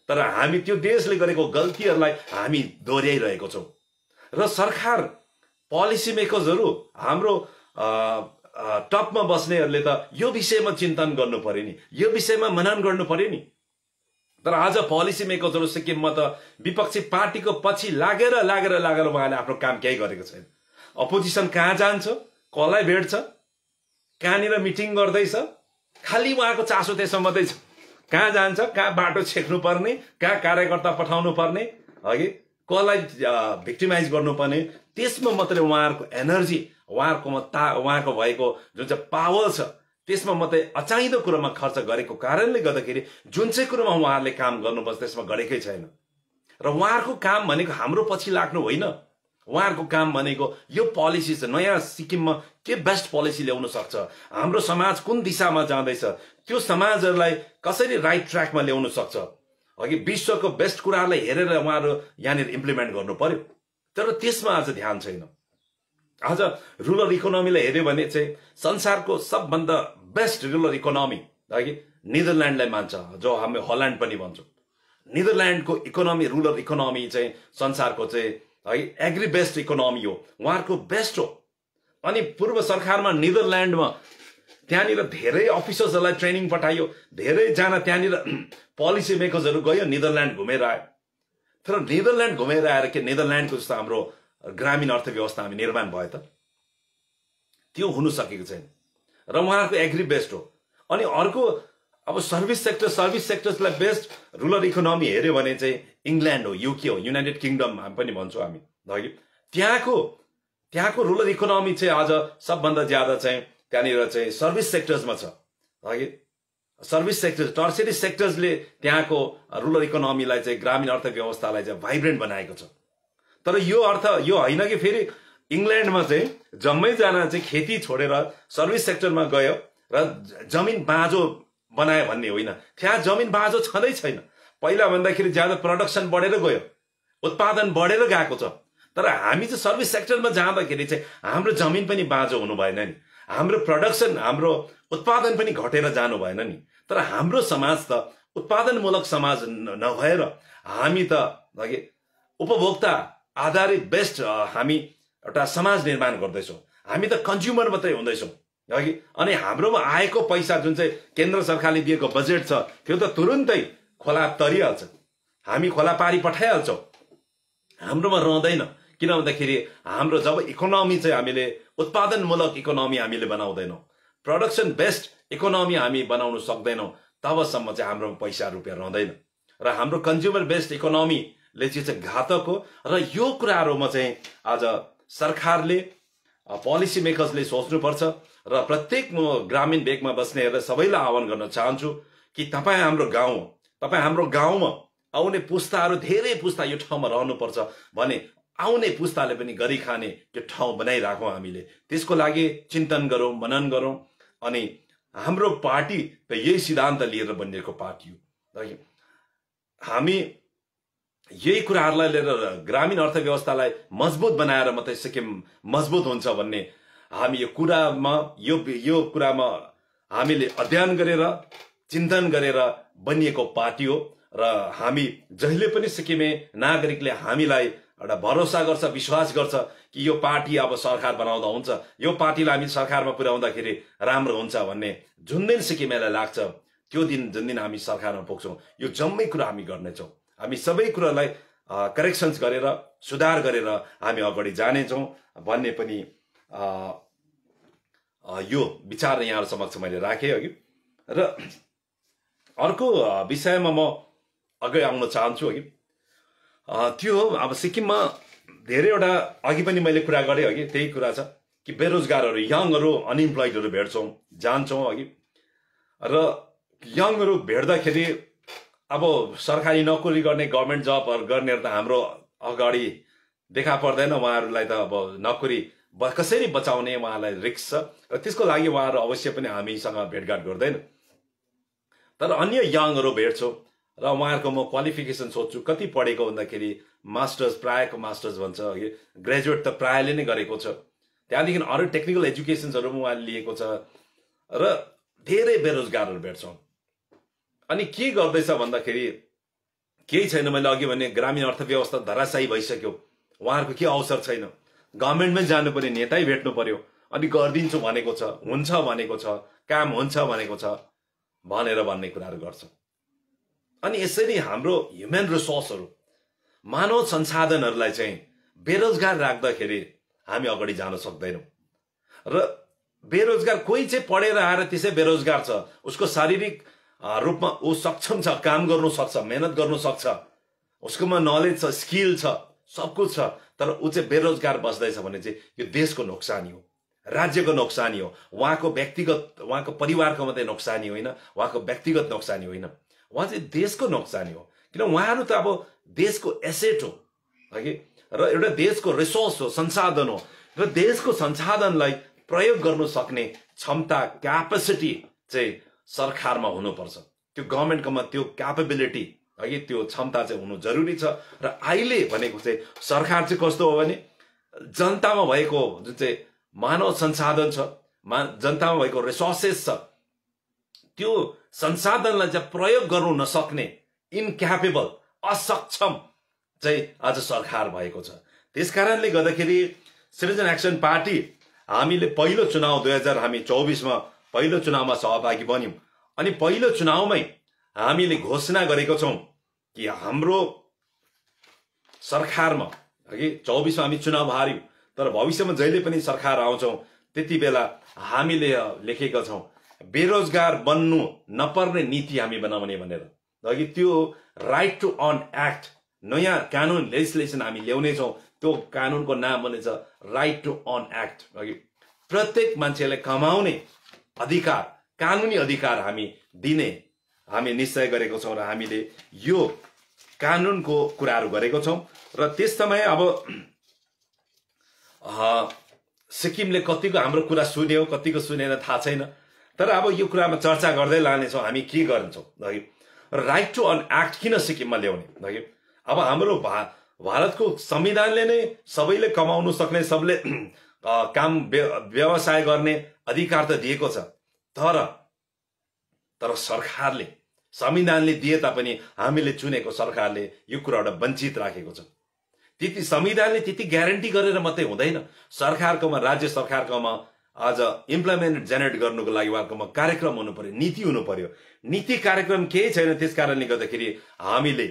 तर हामी त्यो देशले गरेको गल्तीहरूलाई हामी दोहोऱ्याइरहेको छौँ। र सरकार पोलिसी मेकर्सहरू, हाम्रो टपमा बस्नेहरूले त यो विषयमा चिन्तन गर्नु पर्यो नि, यो विषयमा मनन गर्नु पर्यो नि। तर आज पोलिसी मेकर्सहरू सिक्किममा त विपक्षी पार्टीको पछि लागेर उहाँले आफ्नो काम केही गरेको छैन। अपोजिसन कहाँ जान्छ, कसलाई भेट्छ, कहाँनिर मिटिङ गर्दैछ, खालि उहाँको चासो त्यसमा मात्रै छ। कहाँ जान्छ, कहाँ बाटो छेक्नु पर्ने, कहाँ कार्यकर्ता पठाउनु पर्ने, अघि कसलाई भिक्टिमाइज गर्नुपर्ने, त्यसमा मात्रै उहाँहरूको एनर्जी, उहाँको भएको जुन चाहिँ पावर छ त्यसमा मात्रै अचाहिँदो कुरोमा खर्च गरेको कारणले गर्दाखेरि जुन चाहिँ कुरोमा उहाँहरूले काम गर्नुपर्छ त्यसमा गरेकै छैन। र उहाँहरूको काम भनेको हाम्रो पछि लाग्नु होइन। उहाँहरूको काम भनेको यो पोलिसी छ, नयाँ सिक्किममा के बेस्ट पोलिसी ल्याउन सक्छ, हाम्रो समाज कुन दिशामा जाँदैछ, त्यो समाजहरूलाई कसरी राइट ट्र्याकमा ल्याउन सक्छ, अघि विश्वको बेस्ट कुराहरूलाई हेरेर उहाँहरू यहाँनिर इम्प्लिमेन्ट गर्नु पर्यो। तर त्यसमा आज ध्यान छैन। आज रुरल इकोनोमीलाई हेर्यो भने चाहिँ संसारको सबभन्दा बेस्ट रुरल इकोनोमी कि नेदरल्यान्डलाई मान्छ, जो हामी हल्यान्ड पनि भन्छौँ। नेदरल्यान्डको इकोनोमी, रुरल इकोनोमी चाहिँ संसारको चाहिँ है एग्री बेस्ट इकोनोमी हो, उहाँहरूको बेस्ट हो। अनि पूर्व सरकारमा नेदरल्यान्डमा त्यहाँनिर धेरै अफिसर्सहरूलाई ट्रेनिङ पठाइयो, धेरैजना त्यहाँनिर पोलिसी मेकर्सहरू गयो, नेदरल्यान्ड घुमेर आयो। तर नेदरल्यान्ड घुमेर आएर के नेदरल्यान्डको जस्तो हाम्रो ग्रामीण अर्थव्यवस्था हामी निर्माण भयो त? त्यो हुन सकेको छैन र उहाँहरूको एग्री बेस्ट हो। अनि अर्को अब सर्भिस सेक्टर्सलाई बेस्ट रुरल इकोनोमी हेऱ्यो भने चाहिँ इङ्ल्यान्ड हो, युके हो, युनाइटेड किङडम हामी पनि भन्छौँ हामी हगि। त्यहाँको रुरल इकोनोमी चाहिँ आज सबभन्दा ज्यादा चाहिँ त्यहाँनिर चाहिँ सर्भिस सेक्टर्समा छ हगि। सर्भिस सेक्टर्स, टर्सियरी सेक्टर्सले त्यहाँको रुरल इकोनोमीलाई चाहिँ ग्रामीण अर्थव्यवस्थालाई चाहिँ भाइब्रेन्ट बनाएको छ। तर यो अर्थ यो होइन कि फेरि इङ्ल्यान्डमा चाहिँ जम्मैजना चाहिँ खेती छोडेर सर्भिस सेक्टरमा गयो र जमिन बाँझो बनायो भन्ने होइन। त्यहाँ जमिन बाँझो छँदै छैन। पहिला भन्दाखेरि ज्यादा प्रोडक्सन बढेर गयो, उत्पादन बढेर गएको छ। तर हामी चाहिँ सर्भिस सेक्टरमा जाँदाखेरि चाहिँ हाम्रो जमिन पनि बाँझो हुनु भएन नि, हाम्रो प्रोडक्सन, हाम्रो उत्पादन पनि घटेर जानु भएन नि। तर हाम्रो समाज त उत्पादनमूलक समाज नभएर हामी त अघि उपभोक्ता आधारित बेस्ट हामी एउटा समाज निर्माण गर्दैछौँ। हामी त कन्ज्युमर मात्रै हुँदैछौँ अघि। अनि हाम्रोमा आएको पैसा जुन चाहिँ केन्द्र सरकारले दिएको बजेट छ त्यो त तुरुन्तै खोला तरिहाल्छ, हामी खोला पारी पठाइहाल्छौँ, हाम्रोमा रहँदैन। किन भन्दाखेरि हाम्रो जब इकोनोमी चाहिँ हामीले उत्पादनमूलक इकोनोमी हामीले बनाउँदैनौँ, प्रोडक्सन बेस्ट इकोनोमी हामी बनाउन सक्दैनौँ, तबसम्म चाहिँ हाम्रो पैसा रुपियाँ रहँदैन। र हाम्रो कन्ज्युमर बेस्ड इकोनोमीले चाहिँ घातक हो। र यो कुराहरूमा चाहिँ आज सरकारले, पोलिसी मेकर्सले सोच्नुपर्छ। र प्रत्येक म ग्रामीण भेगमा बस्नेहरूलाई सबैलाई आह्वान गर्न चाहन्छु कि तपाईँ हाम्रो गाउँमा आउने पुस्ताहरू, धेरै पुस्ता यो ठाउँमा रहनुपर्छ भने आउने पुस्ताले पनि गरी खाने त्यो ठाउँ बनाइराखौँ हामीले। त्यसको लागि चिन्तन गरौँ, मनन गरौँ। अनि हाम्रो पार्टी त यही सिद्धान्त लिएर बनिएको पार्टी हो। हामी यही कुराहरूलाई लिएर ग्रामीण अर्थव्यवस्थालाई मजबुत बनाएर मात्रै सिक्किम मजबुत हुन्छ भन्ने हामी यो कुरामा हामीले अध्ययन गरेर, चिन्तन गरेर बनिएको पार्टी हो। र हामी जहिले पनि सिक्किमे नागरिकले हामीलाई एउटा भरोसा गर्छ, विश्वास गर्छ कि यो पार्टी अब सरकार बनाउँदा हुन्छ, यो पार्टीलाई हामी सरकारमा पुर्याउँदाखेरि राम्रो हुन्छ भन्ने जुन दिन सिक्किमेलाई लाग्छ, त्यो दिन जुन दिन हामी सरकारमा पुग्छौँ, यो जम्मै कुरा हामी गर्नेछौँ। हामी सबै कुरालाई करेक्सन्स गरेर, सुधार गरेर हामी अगाडि जानेछौँ भन्ने पनि यो विचार यहाँहरू समक्ष मैले राखेँ अघि। र अर्को विषयमा म अगाडि आउन चाहन्छु अघि, त्यो हो अब सिक्किममा धेरैवटा, अघि पनि मैले कुरा गरेँ अघि, त्यही कुरा छ कि बेरोजगारहरू, यङहरू, अनइम्प्लोइडहरू भेट्छौँ, जान्छौँ अघि। र यङहरू भेट्दाखेरि अब सरकारी नोकरी गर्ने, गभर्मेन्ट जबहरू गर्नेहरू त हाम्रो अगाडि देखा पर्दैन। उहाँहरूलाई त अब नोकरी कसरी बचाउने उहाँलाई रिस्क छ र त्यसको लागि उहाँहरू अवश्य पनि हामीसँग भेटघाट गर्दैन। तर अन्य यङहरू भेट्छौँ र उहाँहरूको म क्वालिफिकेसन सोध्छु, कति पढेको भन्दाखेरि मास्टर्स, प्रायःको मास्टर्स भन्छ अघि, ग्रेजुएट त प्रायःले नै गरेको छ। त्यहाँदेखि अरू टेक्निकल एजुकेसन्सहरू पनि उहाँले लिएको छ। र धेरै बेरोजगारहरू भेट्छौँ। अनि के गर्दैछ भन्दाखेरि केही छैन। मैले अघि भने ग्रामीण अर्थव्यवस्था धराशायी भइसक्यो, उहाँहरूको के अवसर छैन। गभर्मेन्टमै जानु पर्यो, नेतै भेट्नु पर्यो, अनि गरिदिन्छु भनेको छ, हुन्छ भनेको छ, काम हुन्छ भनेको छ भनेर भन्ने कुराहरू गर्छ। अनि यसरी हाम्रो ह्युमन रिसोर्सहरू, मानव संसाधनहरूलाई चाहिँ बेरोजगार राख्दाखेरि हामी अगाडि जान सक्दैनौँ। र बेरोजगार कोही चाहिँ पढेर आएर त्यसै बेरोजगार छ, उसको शारीरिक रूपमा ऊ सक्षम छ, काम गर्नु सक्छ, मेहनत गर्नु सक्छ, उसकोमा नलेज छ, स्किल छ, सब कुछ छ, तर ऊ चाहिँ बेरोजगार बस्दैछ भने चाहिँ यो देशको नोक्सानी हो, राज्यको नोक्सानी हो, उहाँको परिवारको मात्रै नोक्सानी होइन, उहाँको व्यक्तिगत नोक्सानी होइन, उहाँ चाहिँ देशको नोक्सानी हो। किन उहाँहरू त अब देशको एसेट हो हगि, र एउटा देशको रिसोर्स हो, संसाधन हो। र देशको संसाधनलाई प्रयोग गर्नु सक्ने क्षमता, क्यापेसिटी चाहिँ सरकारमा हुनुपर्छ। त्यो गभर्मेन्टकोमा त्यो क्यापेबिलिटी अघि त्यो क्षमता चाहिँ हुनु जरुरी छ। र अहिले भनेको चाहिँ सरकार चाहिँ कस्तो हो भने जनतामा भएको जुन चाहिँ मानव संसाधन छ, जनतामा भएको रिसोर्सेस छ, त्यो संसाधनलाई चाहिँ प्रयोग गर्नु नसक्ने इनक्यापेबल असक्षम चाहिँ आज सरकार भएको छ। त्यसकारणले गर्दाखेरि सिटिजन एक्सन पार्टी हामीले पहिलो चुनाव 2024 मा पहिलो चुनावमा सहभागी बन्यौं अनि पहिलो चुनावमै हामीले घोषणा गरेको छौं कि हाम्रो सरकारमा अघि 24 मा हामी चुनाव हार्यौं तर भविष्यमा जहिले पनि सरकार आउँछौं त्यति बेला हामीले लेखेका छौं बेरोजगार बन्नु नपर्ने नीति हामी बनाउने भनेर। अघि त्यो राइट टु अर्न एक्ट नयाँ कानून लेजिस्लेसन हामी ल्याउने छौं। त्यो कानूनको नाम बनेछ राइट टु अर्न एक्ट। अघि प्रत्येक मान्छेले कमाउने अधिकार, कानूनी अधिकार हामी दिने हामी निश्चय गरेको छौं र हामीले यो कानूनको कुराहरू गरेको छौं। र त्यस समय अब सिक्किमले कतिको हाम्रो कुरा सुन्यो कतिको सुनेन थाहा छैन, तर अब यो कुरामा चर्चा गर्दै लानेछौं हामी के गर्छौं। राइट टु अर्न एक्ट किन सिक्किममा ल्याउने? अब हाम्रो भारतको संविधानले नै सबैले कमाउन सक्ने, सबले काम व्यवसाय गर्ने अधिकार त दिएको छ, तर सरकारले संविधानले दिए तापनि हामीले चुनेको सरकारले यो कुराबाट वञ्चित राखेको छ। त्यति संविधानले त्यति ग्यारेन्टी गरेर मात्रै हुँदैन, सरकारकोमा राज्य सरकारकोमा आज इम्प्लिमेन्ट जेनेरेट गर्नुको लागि उहाँकोमा कार्यक्रम हुनु पर्यो, नीति हुनु पर्यो। नीति कार्यक्रम केही छैन। त्यसकारणले गर्दाखेरि हामीले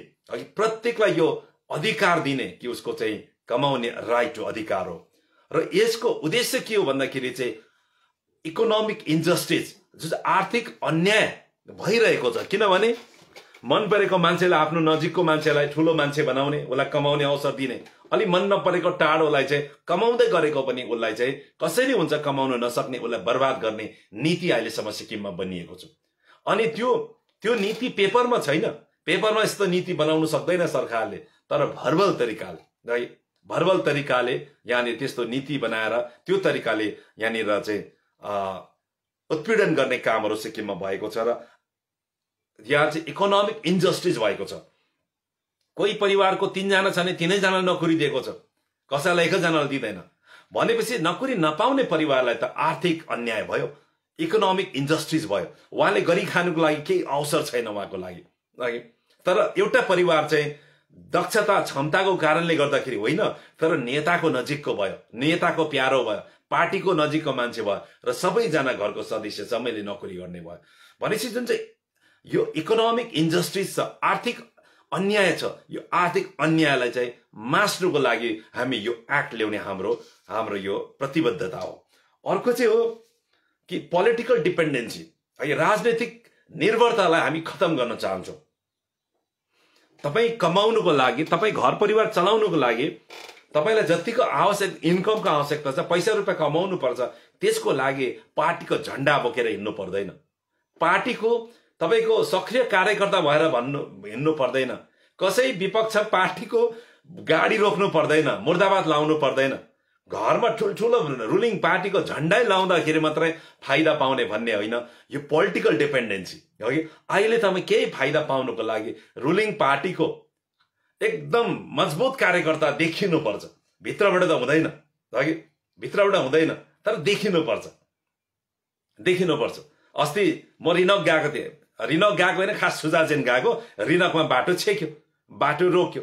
प्रत्येकलाई यो अधिकार दिने कि उसको चाहिँ कमाउने राइट टु अधिकार हो। र यसको उद्देश्य के हो भन्दाखेरि चाहिँ इकोनोमिक इन्जस्टिस, जुन आर्थिक अन्याय भइरहेको छ। किनभने मन परेको मान्छेलाई, आफ्नो नजिकको मान्छेलाई ठुलो मान्छे बनाउने, उसलाई कमाउने अवसर दिने, अलि मन नपरेको टाढोलाई चाहिँ कमाउँदै गरेको पनि उसलाई चाहिँ कसरी हुन्छ कमाउन नसक्ने, उसलाई बर्बाद गर्ने नीति अहिलेसम्म सिक्किममा बनिएको छ। अनि त्यो नीति पेपरमा छैन, पेपरमा यस्तो नीति बनाउन सक्दैन सरकारले, तर भर्बल तरिकाले यहाँनिर त्यस्तो नीति बनाएर त्यो तरिकाले यहाँनिर चाहिँ उत्पीडन गर्ने कामहरू सिक्किममा भएको छ। र यहाँ चाहिँ इकोनोमिक इन्जस्टिस भएको छ। कोही परिवारको 3 जना छ भने 3 जना नोकरी दिएको छ, कसैलाई 1 जनालाई दिँदैन भनेपछि नोकरी नपाउने परिवारलाई त आर्थिक अन्याय भयो, इकोनोमिक इन्जस्टिस भयो। उहाँले गरी खानुको लागि केही अवसर छैन उहाँको लागि। तर एउटा परिवार चाहिँ दक्षता क्षमताको कारणले गर्दाखेरि होइन, तर नेताको नजिकको भयो, नेताको प्यारो भयो, पार्टीको नजिकको मान्छे भयो र सबैजना घरको सदस्य सबैले नोकरी गर्ने भयो भनेपछि जुन चाहिँ यो इकोनोमिक इन्जस्टिस छ, आर्थिक अन्याय छ, यो आर्थिक अन्यायलाई चाहिँ मास्नुको लागि हामी यो एक्ट ल्याउने हाम्रो यो प्रतिबद्धता हो। अर्को चाहिँ हो कि पोलिटिकल डिपेन्डेन्सी, राजनीतिक निर्भरतालाई हामी खत्म गर्न चाहन्छौँ। तपाई कमाउनुको लागि, तपाई घर परिवार चलाउनुको लागि तपाईलाई जतिको आवश्यक इन्कमको आवश्यकता छ, पैसा रुपियाँ कमाउनु पर्छ, त्यसको लागि पार्टीको झण्डा बोकेर हिँड्नु पर्दैन, पार्टीको तपाईको सक्रिय कार्यकर्ता भएर हिँड्नु पर्दैन, कसै विपक्ष पार्टीको गाडी रोक्नु पर्दैन, मुर्दाबाद लाउनु पर्दैन, घरमा ठुलठुलो रुलिङ पार्टीको झण्डै लाउँदाखेरि मात्रै फाइदा पाउने भन्ने होइन। यो पोलिटिकल डिपेन्डेन्सी हो कि अहिले तपाईँ केही फाइदा पाउनुको लागि रुलिङ पार्टीको एकदम मजबुत कार्यकर्ता देखिनुपर्छ, भित्रबाट त हुँदैन कि भित्रबाट हुँदैन, तर देखिनुपर्छ। अस्ति म रिनक गएको थिएँ, रिनक गएको होइन, खास सुजाचेन गएको, रिनकमा बाटो छेक्यो, बाटो रोक्यो,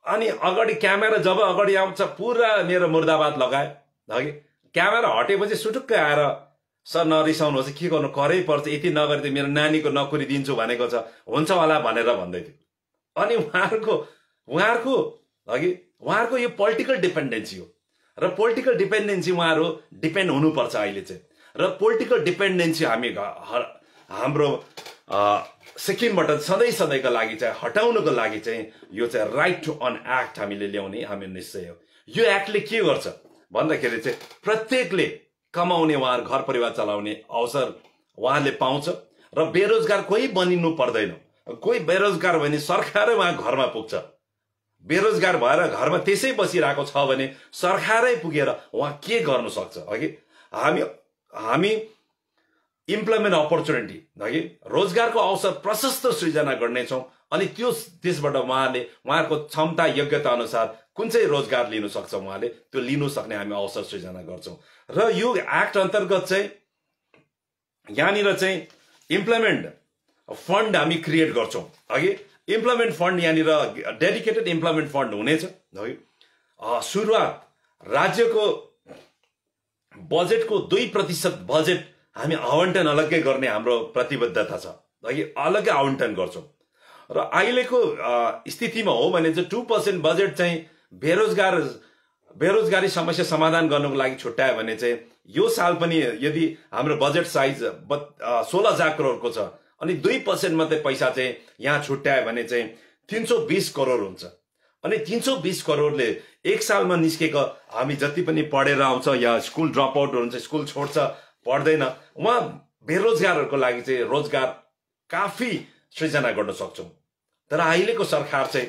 अनि अगाडि क्यामेरा जब अगाडि आउँछ पुरा मेरो मुर्दाबाद लगायो हगि। क्यामेरा हटेपछि सुटुक्कै आएर सर नरिसाउनुहोस्, के गर्नु करै पर्छ, यति नगरी मेरो नानीको नोकरी दिन्छु भनेको छ, हुन्छ होला भनेर भन्दै थियो। अनि उहाँहरूको यो पोलिटिकल डिपेन्डेन्सी हो र पोलिटिकल डिपेन्डेन्सी उहाँहरू डिपेन्ड हुनुपर्छ अहिले चाहिँ। र पोलिटिकल डिपेन्डेन्सी हामी हाम्रो सिक्किमबाट सधैँका लागि चाहिँ हटाउनको लागि चाहिँ यो चाहिँ राइट टु अर्न एक्ट हामीले ल्याउने हामी निश्चय हो। यो एक्टले के गर्छ भन्दाखेरि चाहिँ प्रत्येकले कमाउने, उहाँहरू घर परिवार चलाउने अवसर उहाँले पाउँछ र बेरोजगार कोही बनिनु पर्दैन। कोही बेरोजगार भने सरकारै उहाँ घरमा पुग्छ, बेरोजगार भएर घरमा त्यसै बसिरहेको छ भने सरकारै पुगेर उहाँ के गर्नु सक्छ अघि। हामी इम्प्लोइमेन्ट अपर्च्युनिटी रोजगारको अवसर प्रशस्त सृजना गर्नेछौँ अनि त्यसबाट उहाँहरूको क्षमता योग्यता अनुसार कुन चाहिँ रोजगार लिन सक्छ उहाँले त्यो लिनु सक्ने हामी अवसर सृजना गर्छौं। र यो एक्ट अन्तर्गत चाहिँ यहाँनिर चाहिँ इम्प्लिमेन्ट फन्ड हामी क्रिएट गर्छौं। अघि इम्प्लिमेन्ट फन्ड यहाँनिर डेडिकेटेड इम्प्लिमेन्ट फन्ड हुनेछ है। सुरुवात राज्यको बजेटको 2% बजेट हामी आवन्टन अलग्गै गर्ने हाम्रो प्रतिबद्धता छ है, अलग्गै आवन्टन गर्छौं। र अहिलेको स्थितिमा हो भने चाहिँ 2% बजेट चाहिँ बेरोजगारी समस्या समाधान गर्नको लागि छुट्यायो भने चाहिँ यो साल पनि यदि हाम्रो बजेट साइज 16,000 करोडको छ अनि 2% मात्रै पैसा चाहिँ यहाँ छुट्यायो भने चाहिँ 320 करोड हुन्छ। अनि 320 करोडले एक सालमा निस्केको हामी जति पनि पढेर आउँछ या स्कुल ड्रप आउट हुन्छ, स्कुल छोड्छ, पढ्दैन, उहाँ बेरोजगारहरूको लागि चाहिँ रोजगार काफी सृजना गर्न सक्छौं। तर अहिलेको सरकार चाहिँ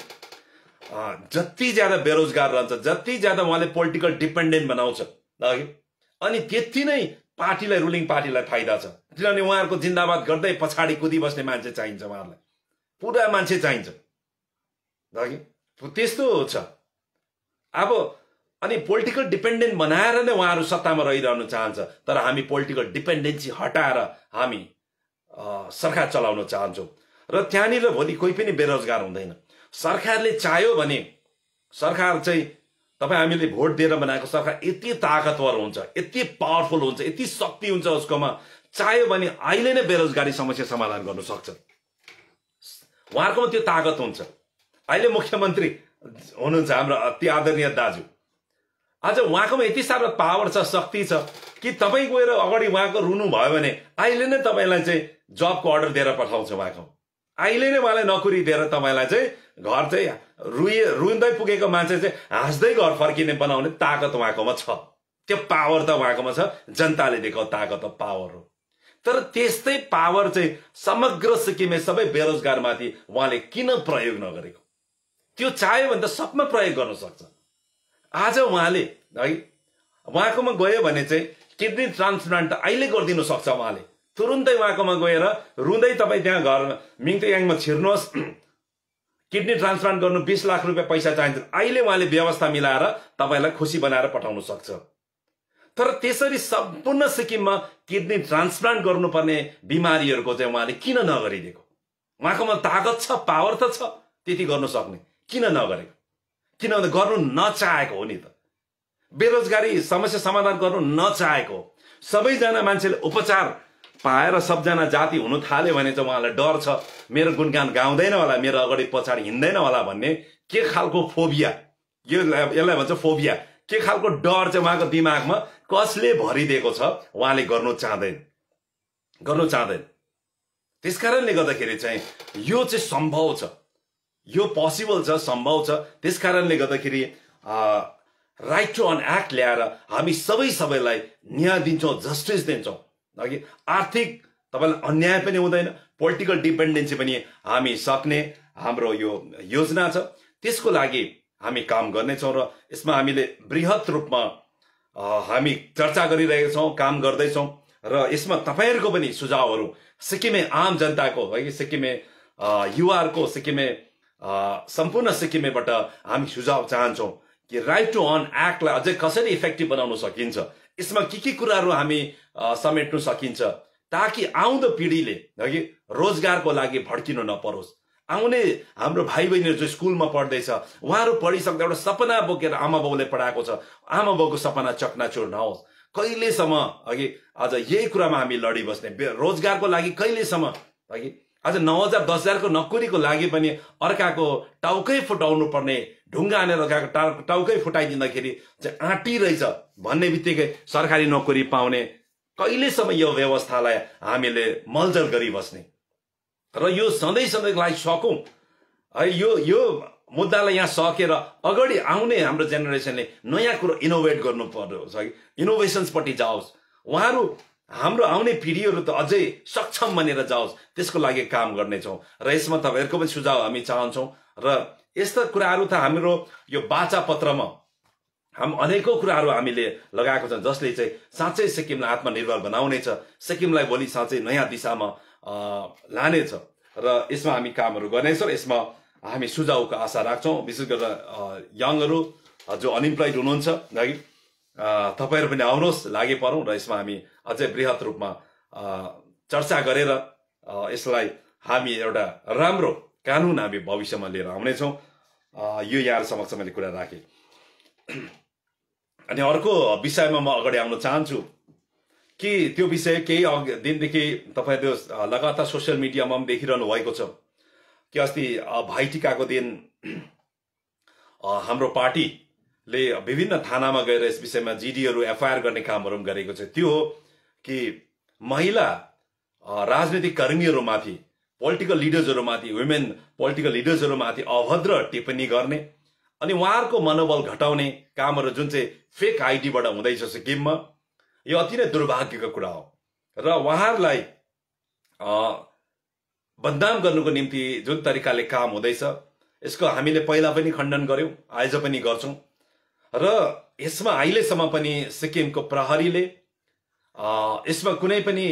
जति ज्यादा बेरोजगार रहन्छ, जति ज्यादा उहाँले पोलिटिकल डिपेन्डेन्ट बनाउँछ अनि त्यति नै पार्टीलाई, रुलिङ पार्टीलाई फाइदा छ। किनभने उहाँहरूको जिन्दाबाद गर्दै पछाडि कुदिबस्ने मान्छे चाहिन्छ, उहाँहरूलाई पुरा मान्छे चाहिन्छ। त्यस्तो छ अब। अनि पोलिटिकल डिपेन्डेन्ट बनाएर नै उहाँहरू सत्तामा रहिरहनु चाहन्छ। तर हामी पोलिटिकल डिपेन्डेन्सी हटाएर हामी सरकार चलाउन चाहन्छौँ र त्यहाँनिर भोलि कोही पनि बेरोजगार हुँदैन। सरकारले चाह्यो भने सरकार चाहिँ तपाईँ हामीले भोट दिएर बनाएको सरकार यति ताकतवर हुन्छ, यति पावरफुल हुन्छ, यति शक्ति हुन्छ उसकोमा, चाह्यो भने अहिले नै बेरोजगारी समस्या समाधान गर्न सक्छ। उहाँहरूकोमा त्यो ताकत हुन्छ। अहिले मुख्यमन्त्री हुनुहुन्छ हाम्रो अति आदरणीय दाजु, आज उहाँकोमा यति साह्रो पावर छ, शक्ति छ कि तपाईँ गएर अगाडि उहाँको रुनु भयो भने अहिले नै तपाईँलाई चाहिँ जबको अर्डर दिएर पठाउँछ। उहाँको अहिले नै उहाँलाई नोकरी दिएर तपाईँलाई चाहिँ घर चाहिँ रुँदै पुगेको मान्छे चाहिँ हाँस्दै घर फर्किने बनाउने ताकत उहाँकोमा छ। त्यो पावर त उहाँकोमा छ, जनताले दिएको ताकत पावर हो। तर त्यस्तै पावर चाहिँ समग्र सिक्किममा सबै बेरोजगारमाथि उहाँले किन प्रयोग नगरेको? त्यो चाह्यो भने त सबमा प्रयोग गर्न सक्छ। आज उहाँले है उहाँकोमा गयो भने चाहिँ किडनी ट्रान्सप्लान्ट अहिले गरिदिनु सक्छ। उहाँले तुरुन्तै उहाँकोमा गएर रुँदै तपाईँ त्यहाँ घरमा मिङतेयाङमा छिर्नुहोस्, किडनी ट्रान्सप्लान्ट गर्नु 20 लाख रुपियाँ पैसा चाहिन्छ, अहिले उहाँले व्यवस्था मिलाएर तपाईँलाई खुसी बनाएर पठाउन सक्छ। तर त्यसरी सम्पूर्ण सिक्किममा किडनी ट्रान्सप्लान्ट गर्नुपर्ने बिमारीहरूको चाहिँ उहाँले किन नगरिदिएको? उहाँकोमा ताकत छ, पावर त छ, त्यति गर्न सक्ने, किन नगरेको? किनभने गर्नु नचाहेको हो नि त। बेरोजगारी समस्या समाधान गर्नु नचाहेको। सबैजना मान्छेले उपचार पाएर सबजना जाति हुनु थाल्यो भने चाहिँ उहाँलाई डर छ, मेरो गुणगान गाउँदैन होला, मेरो अगाडि पछाडि हिँड्दैन होला भन्ने के खालको फोबिया, यसलाई भन्छ फोबिया, के खालको डर चाहिँ उहाँको दिमागमा कसले भरिदिएको छ, उहाँले गर्नु चाहँदैन। त्यसकारणले गर्दाखेरि चाहिँ यो चाहिँ सम्भव छ, यो पोसिबल छ, सम्भव छ। त्यसकारणले गर्दाखेरि राइट टु अन एक्ट ल्याएर हामी सबैलाई न्याय दिन्छौँ, जस्टिस दिन्छौँ। अघि आर्थिक तपाईँलाई अन्याय पनि हुँदैन, पोलिटिकल डिपेन्डेन्सी पनि हामी सक्ने हाम्रो यो योजना छ। त्यसको लागि हामी काम गर्नेछौँ र यसमा हामीले बृहत रूपमा हामी चर्चा गरिरहेका छौँ, काम गर्दैछौँ र यसमा तपाईँहरूको पनि सुझावहरू, सिक्किमे आम जनताको है, सिक्किमे युवाहरूको, सिक्किमे सम्पूर्ण सिक्किमेबाट हामी सुझाव चाहन्छौँ कि राइट टु अन एक्टलाई अझै कसरी इफेक्टिभ बनाउन सकिन्छ, यसमा के कुराहरू हामी समेट्नु सकिन्छ ताकि आउँदो पिढीले है रोजगारको लागि भड्किनु नपरोस्। आउने हाम्रो भाइ बहिनीहरू जो स्कुलमा पढ्दैछ उहाँहरू पढिसक्दा एउटा सपना बोकेर आमा बाउले पढाएको छ, आमा बाउको सपना चकनाचुर नहोस्। कहिलेसम्म अघि आज यही कुरामा हामी लडिबस्ने, रोजगारको लागि कहिलेसम्म अघि आज 9,000 10,000को नोकरीको लागि पनि अर्काको टाउकै फुटाउनु पर्ने, ढुङ्गा हानेर अर्काको टाउकै फुटाइदिँदाखेरि चाहिँ आँटिरहेछ भन्ने बित्तिकै सरकारी नोकरी पाउने कहिलेसम्म यो व्यवस्थालाई हामीले मलजल गरिबस्ने र यो सधैँको लागि सकौँ है। यो मुद्दालाई यहाँ सकेर अगाडि आउने हाम्रो जेनेरेसनले नयाँ कुरो इनोभेट गर्नु पर्छ, इनोभेसन्सपट्टि जाओस्, उहाँहरू हाम्रो आउने पिढीहरू त अझै सक्षम बनेर जाओस्, त्यसको लागि काम गर्नेछौँ र यसमा तपाईँहरूको पनि सुझाव हामी चाहन्छौँ। र यस्ता कुराहरू त हाम्रो यो वाचा पत्रमा अनेकौं कुराहरू हामीले लगाएको छ जसले चाहिँ साँच्चै सिक्किमलाई आत्मनिर्भर बनाउनेछ, सिक्किमलाई भोलि साँच्चै नयाँ दिशामा लानेछ। र यसमा हामी कामहरू गर्नेछौँ। यसमा हामी सुझावको आशा राख्छौँ, विशेष गरेर यङहरू जो अनइम्प्लोइड हुनुहुन्छ है, तपाईँहरू पनि आउनुहोस्, लागि परौँ र यसमा हामी अझै बृहत रूपमा चर्चा गरेर यसलाई हामी एउटा राम्रो कानुन हामी भविष्यमा लिएर आउनेछौँ। यो यहाँ समक्ष मैले कुरा राखेँ। अनि अर्को विषयमा म अगाडि आउन चाहन्छु कि त्यो विषय केही दिनदेखि तपाईँहरू लगातार सोसियल मिडियामा पनि देखिरहनु भएको छ कि अस्ति भाइटिकाको दिन हाम्रो पार्टीले विभिन्न थानामा गएर यस विषयमा जिडीहरू एफआईआर गर्ने कामहरू पनि गरेको छ। त्यो हो कि महिला राजनीतिक कर्मीहरूमाथि, पोलिटिकल लिडर्सहरूमाथि, वुमेन पोलिटिकल लिडर्सहरूमाथि अभद्र टिप्पणी गर्ने अनि उहाँहरूको मनोबल घटाउने कामहरू जुन चाहिँ फेक आइडीबाट हुँदैछ सिक्किममा, यो अति नै दुर्भाग्यको कुरा हो। र उहाँहरूलाई बदनाम गर्नुको निम्ति जुन तरिकाले काम हुँदैछ यसको हामीले पहिला पनि खण्डन गर्यौं, आज पनि गर्छौं। र यसमा अहिलेसम्म पनि सिक्किमको प्रहरीले यसमा कुनै पनि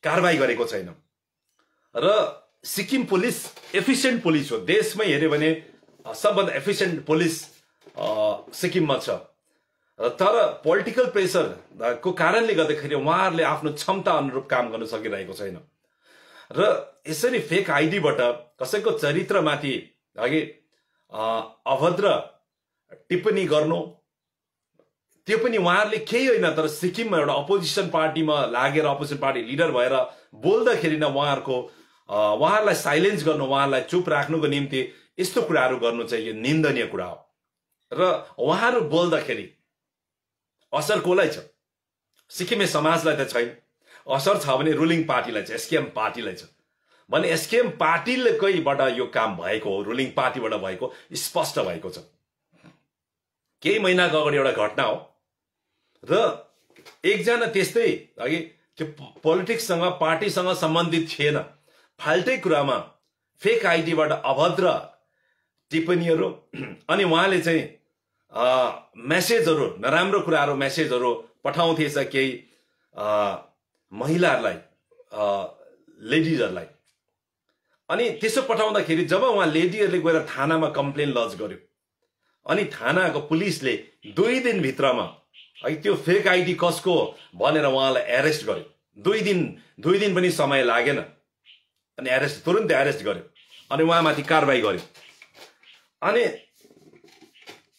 कारबाही गरेको छैन। र सिक्किम पुलिस एफिसिएन्ट पुलिस हो, देशमै हेर्यो भने सबभन्दा एफिसिएन्ट पुलिस सिक्किममा छ। तर पोलिटिकल प्रेसर को कारणले गर्दाखेरि उहाँहरूले आफ्नो क्षमता अनुरूप काम गर्न सकिरहेको छैन। र यसरी फेक आइडीबाट कसैको चरित्रमाथि अघि अभद्र टिप्पणी गर्नु, त्यो पनि उहाँहरूले केही होइन तर सिक्किममा एउटा अपोजिसन पार्टीमा लागेर अपोजिसन पार्टी लिडर भएर बोल्दाखेरि न उहाँहरूलाई साइलेन्स गर्नु, उहाँहरूलाई चुप राख्नुको निम्ति यस्तो कुराहरू गर्नु चाहिँ यो निन्दनीय कुरा हो। र उहाँहरू बोल्दाखेरि असर कसलाई छ? सिक्किमे समाजलाई त छैन। असर छ भने रुलिङ पार्टीलाई छ, एसकेएम पार्टीलाई छ। भने एसकेएम पार्टीकैबाट यो काम भएको हो, रुलिङ पार्टीबाट भएको स्पष्ट भएको छ। केही महिनाको अगाडि एउटा घटना हो र एकजना त्यस्तै अघि त्यो पोलिटिक्ससँग पार्टीसँग सम्बन्धित थिएन, फाल्टै कुरामा फेक आइडीबाट अभद्र टिप्पणीहरू अनि उहाँले चाहिँ मेसेजहरू, नराम्रो कुराहरू मेसेजहरू पठाउँथेछ केही महिलाहरूलाई, लेडिजहरूलाई। अनि त्यसो पठाउँदाखेरि जब उहाँ लेडीहरूले गएर थानामा कम्प्लेन लज गर्यो अनि थानाको पुलिसले 2 दिनभित्रमा है त्यो फेक आइडी कसको भनेर उहाँलाई एरेस्ट गर्यो। 2 दिन पनि समय लागेन अनि तुरुन्तै एरेस्ट गर्यो अनि उहाँमाथि कारबाही गर्यो।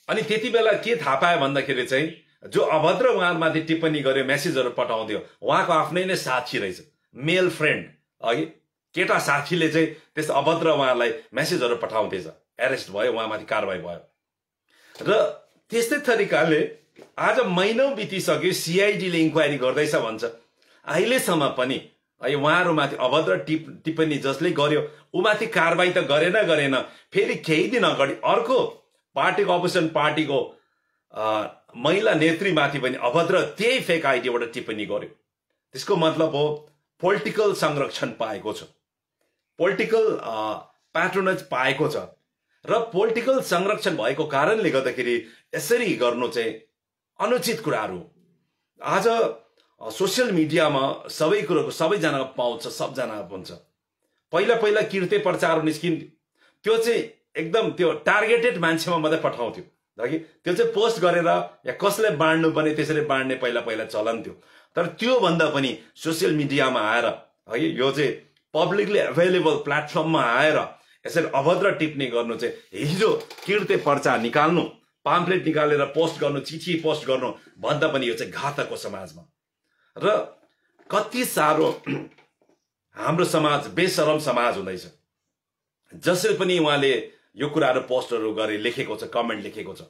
अनि त्यति बेला के थाहा पायो भन्दाखेरि चाहिँ जो अभद्र उहाँमाथि टिप्पणी गर्यो, मेसेजहरू पठाउँथ्यो, उहाँको आफ्नै नै साथी रहेछ, मेल फ्रेन्ड अघि केटा साथीले चाहिँ त्यस अभद्र उहाँलाई मेसेजहरू पठाउँथेछ। एरेस्ट भयो, उहाँमाथि कारबाही भयो। र त्यस्तै तरिकाले आज महिनौं बितिसक्यो, सीआईडीले इन्क्वायरी गर्दैछ भन्छ। अहिलेसम्म पनि उहाँहरूमाथि अभद्र टिप्पणी जसले गर्यो उमाथि कारबाही त गरेन। फेरि केही दिन अगाडि अर्को पार्टीको अपोजिसन पार्टीको महिला नेत्रीमाथि पनि अभद्र त्यही फेक आइडीबाट टिप्पणी गर्यो। त्यसको मतलब हो पोलिटिकल संरक्षण पाएको छ, पोलिटिकल प्याट्रोनेज पाएको छ। र पोलिटिकल संरक्षण भएको कारणले गर्दाखेरि यसरी गर्नु चाहिँ अनुचित कुराहरू। आज सोसियल मिडियामा सबै कुरोको सबैजनाको पाउँछ, सबजनाको हुन्छ। पहिला किर्ते प्रचार निस्किन्थ्यो, त्यो चाहिँ एकदम त्यो टार्गेटेड मान्छेमा मात्रै पठाउँथ्यो कि त्यो चाहिँ पोस्ट गरेर या कसले बाँड्नु पर्ने त्यसरी बाँड्ने पहिला चलन थियो। तर त्यो भन्दा पनि सोसियल मिडियामा आएर है यो चाहिँ पब्लिकली अभाइलेबल प्लेटफर्ममा आएर यसरी अभद्र टिप्पणी गर्नु चाहिँ हिजो किर्ते पर्चा निकाल्नु, पाम्पलेट निकालेर पोस्ट गर्नु, चिठी पोस्ट गर्नु भन्दा पनि यो चाहिँ घातक हो समाजमा। र कति साह्रो हाम्रो समाज बेशरम समाज हुँदैछ। जसरी पनि उहाँले यो कुराहरू पोस्टहरू गरे लेखेको छ, कमेन्ट लेखेको छ।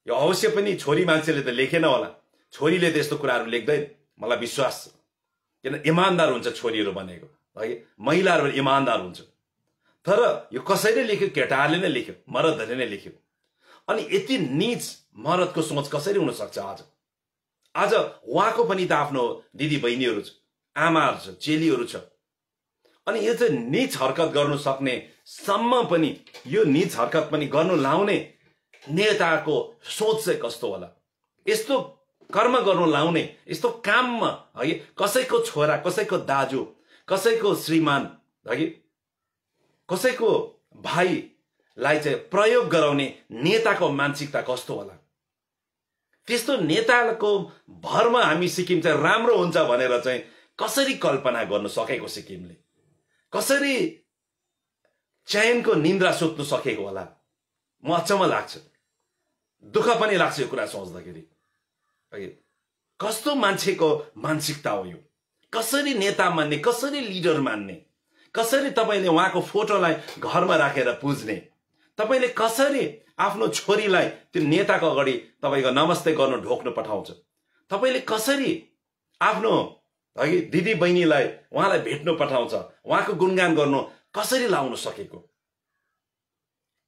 यो अवश्य पनि छोरी मान्छेले त लेखेन होला, छोरीले त यस्तो कुराहरू लेख्दैन, मलाई विश्वास छ। किन इमानदार हुन्छ छोरीहरू भनेको है, महिलाहरू इमानदार हुन्छ। तर यो कसैले लेख्यो, केटाहरूले नै लेख्यो, मर्दहरूले नै लेख्यो। अनि यति नीच मर्दको सोच कसरी हुन सक्छ? आज उहाँको पनि त आफ्नो दिदी बहिनीहरू छ, आमाहरू छ, चेलीहरू छ। अनि यो चाहिँ नीच हरकत गर्नु सक्ने सम्म पनि यो नीच हरकत पनि गर्नु लाउने नेताको सोच चाहिँ कस्तो होला? यस्तो कर्म गर्नु लाउने, यस्तो काममा है कसैको छोरा, कसैको दाजु, कसैको श्रीमान है कसैको भाइलाई चाहिँ प्रयोग गराउने नेताको मानसिकता कस्तो होला? त्यस्तो नेताको भरमा हामी सिक्किम चाहिँ राम्रो हुन्छ भनेर चाहिँ कसरी कल्पना गर्नु सकेको सिक्किमले? कसरी चयनको निन्द्रा सुत्नु सकेको होला? म अचम्म लाग्छ, दुःख पनि लाग्छ यो कुरा सोच्दाखेरि। कस्तो मान्छेको मानसिकता हो यो? कसरी नेता मान्ने, कसरी लिडर मान्ने, कसरी तपाईले उहाँको फोटोलाई घरमा राखेर पुज्ने, तपाईले कसरी आफ्नो छोरीलाई त्यो नेताको अगाडि तपाईको नमस्ते गर्नु ढोक्नु पठाउँछ, तपाईले कसरी आफ्नो दिदी बहिनीलाई उहाँलाई भेट्नु पठाउँछ, उहाँको गुणगान गर्नु कसरी लाउन सकेको?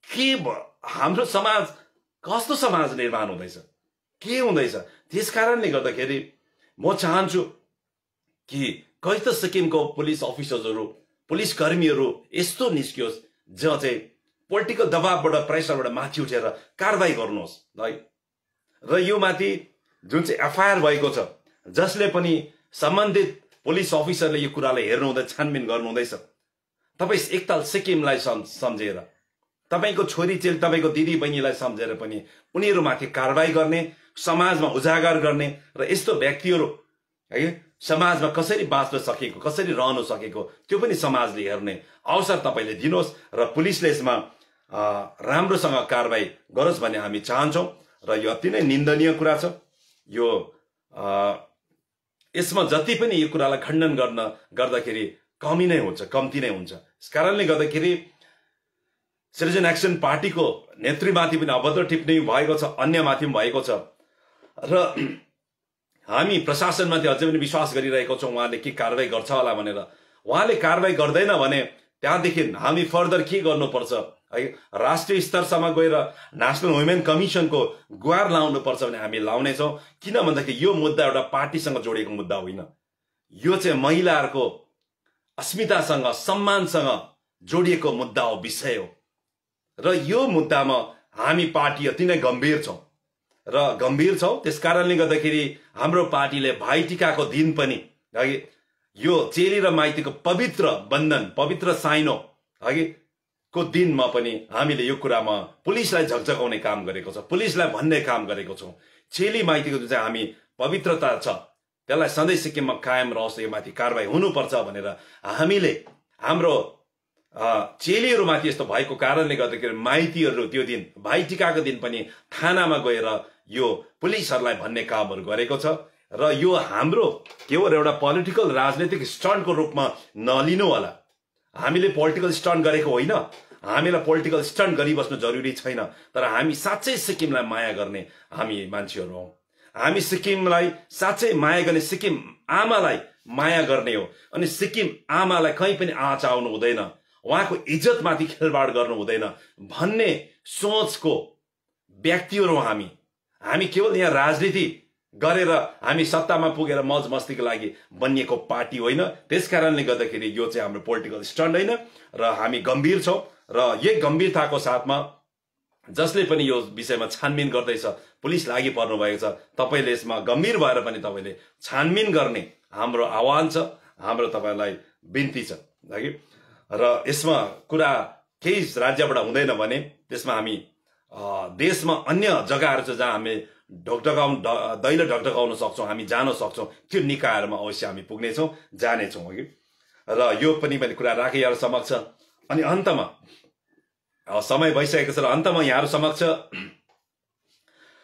के हाम्रो समाज कस्तो समाज निर्माण हुँदैछ, के हुँदैछ? त्यसकारणले गर्दाखेरि म चाहन्छु कि कहि त सिक्किमको पुलिस अफिसर्सहरू, पुलिस कर्मीहरू यस्तो निस्कियोस् जो चाहिँ पोलिटिकल दबावबाट, प्रेसरबाट माथि उठेर कारबाही गर्नुहोस् है। र यो माथि जुन चाहिँ एफआईआर भएको छ, जसले पनि सम्बन्धित पुलिस अफिसरले यो कुरालाई हेर्नु हुँदै छानबिन गर्नु हुँदैछ, तपाईँ एकताल सिक्किमलाई सम्झेर, तपाईको छोरी चेली, तपाईको दिदी बहिनीलाई सम्झेर पनि उनीहरूमाथि कारबाही गर्ने, समाजमा उजागर गर्ने र यस्तो व्यक्तिहरू है समाजमा कसरी बाँच्न सकेको, कसरी रहनु सकेको त्यो पनि समाजले हेर्ने अवसर तपाईले दिनुहोस् र पुलिसले यसमा राम्रोसँग कारबाही गरोस् भन्ने हामी चाहन्छौँ। र यो अति नै निन्दनीय कुरा छ। यो यसमा जति पनि यो कुरालाई खण्डन गर्दाखेरि कमी नै हुन्छ, कम्ती नै हुन्छ। यस कारणले गर्दाखेरि सिटिजन एक्सन पार्टीको नेतृत्वमाथि पनि अभद्र टिप्पणी भएको छ, अन्यमाथि पनि भएको छ र हामी प्रशासनमाथि अझै पनि विश्वास गरिरहेको छौँ उहाँले के कारबाही गर्छ होला भनेर। उहाँले कारबाही गर्दैन भने त्यहाँदेखि हामी फर्दर के गर्नुपर्छ है, राष्ट्रिय स्तरसम्म गएर नेशनल वुमेन कमिसनको गुहार लाउनुपर्छ भने हामी लाउनेछौँ। किन भन्दाखेरि यो मुद्दा एउटा पार्टीसँग जोडिएको मुद्दा होइन, यो चाहिँ महिलाहरूको अस्मितासँग, सम्मानसँग जोडिएको मुद्दा हो, विषय हो। र यो मुद्दामा हामी पार्टी अति नै गम्भीर छौँ र गम्भीर छौँ। त्यसकारणले गर्दाखेरि हाम्रो पार्टीले भाइटिकाको दिन पनि है, यो चेली र माइतीको पवित्र बन्धन, पवित्र साइनो है को दिनमा पनि हामीले यो कुरामा पुलिसलाई झकझकाउने काम गरेको छ, पुलिसलाई भन्ने काम गरेको छौँ। चेली माइतीको जुन चाहिँ हामी पवित्रता छ त्यसलाई सधैँ सिक्किममा कायम रहोस्, यो माथि कारबाही हुनुपर्छ भनेर हामीले हाम्रो चेलीहरूमाथि यस्तो भएको कारणले गर्दाखेरि माइतीहरू त्यो दिन भाइटिकाको दिन पनि थानामा गएर यो पुलिसहरूलाई भन्ने कामहरू गरेको छ। र यो हाम्रो केवल एउटा पोलिटिकल राजनीतिक स्टन्टको रूपमा नलिनु होला। हामीले पोलिटिकल स्टन्ट गरेको होइन, हामीलाई पोलिटिकल स्टन्ट गरिबस्नु जरुरी छैन, तर हामी साँच्चै सिक्किमलाई माया गर्ने हामी मान्छेहरू हौँ। हामी सिक्किमलाई साँच्चै माया गर्ने, सिक्किम आमालाई माया गर्ने हो। अनि सिक्किम आमालाई कहीँ पनि आँच आउनु हुँदैन, उहाँको इज्जतमाथि खेलबाड गर्नु हुँदैन भन्ने सोचको व्यक्तिहरू हौँ हामी। हामी केवल यहाँ राजनीति गरेर हामी सत्तामा पुगेर मौज मस्तीको लागि बनिएको पार्टी होइन। त्यसकारणले गर्दाखेरि यो चाहिँ हाम्रो पोलिटिकल स्टन्ट होइन र हामी गम्भीर छौँ। र यही गम्भीरताको साथमा जसले पनि यो विषयमा छानबिन गर्दैछ, पुलिस लागि पर्नु भएको छ, तपाईँले यसमा गम्भीर भएर पनि तपाईँले छानबिन गर्ने हाम्रो आह्वान छ, हाम्रो तपाईँलाई बिन्ती छ है। र यसमा कुरा केही राज्यबाट हुँदैन भने त्यसमा हामी देशमा अन्य जग्गाहरू छ जहाँ हामी दैलो ढकढकाउन सक्छौँ, हामी जान सक्छौँ, त्यो निकायहरूमा अवश्य हामी पुग्नेछौँ, जानेछौँ है। र यो पनि कुरा राखेँ यहाँहरू समक्ष। अनि अन्तमा समय भइसकेको छ र अन्तमा यहाँहरू समक्ष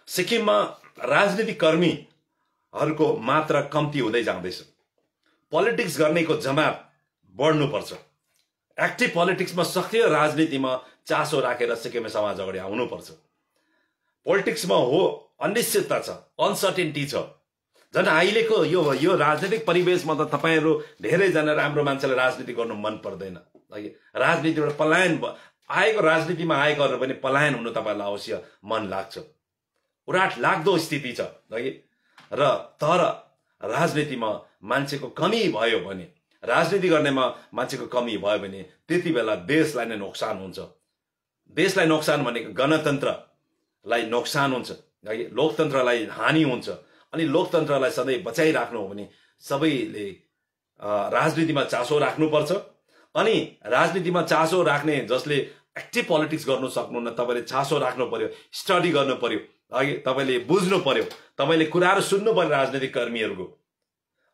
सिक्किममा राजनीतिक कर्मीहरूको मात्रा कम्ती हुँदै जाँदैछ। पोलिटिक्स गर्नेको जमात बढ्नुपर्छ। एक्टिभ पोलिटिक्समा, सक्रिय राजनीतिमा चासो राखेर सिक्किमे समाज अगाडि आउनुपर्छ। पोलिटिक्समा हो अनिश्चितता छ, अनसर्टेन्टी छ। झन् अहिलेको यो राजनीतिक परिवेशमा त तपाईँहरू धेरैजना राम्रो मान्छेलाई राजनीति गर्नु मन पर्दैन। राजनीतिबाट पलायन आएको, राजनीतिमा आएकोहरू पनि पलायन हुनु तपाईँलाई अवश्य मन लाग्छ। उराट लाग्दो स्थिति छ है। र तर राजनीतिमा मान्छेको कमी भयो भने, राजनीति गर्नेमा मान्छेको कमी भयो भने त्यति बेला देशलाई नै नोक्सान हुन्छ। देशलाई नोक्सान भनेको गणतन्त्रलाई नोक्सान हुन्छ है, लोकतन्त्रलाई हानि हुन्छ। अनि लोकतन्त्रलाई सधैँ बचाइराख्नु हो भने सबैले राजनीतिमा चासो राख्नुपर्छ। अनि राजनीतिमा चासो राख्ने जसले एक्टिभ पोलिटिक्स गर्नु सक्नुहुन्न तपाईले चासो राख्नु पर्यो, स्टडी गर्नु पर्यो, अघि तपाईले बुझ्नु पर्यो, तपाईले कुराहरू सुन्नु पर्यो राजनीतिक कर्मीहरूको।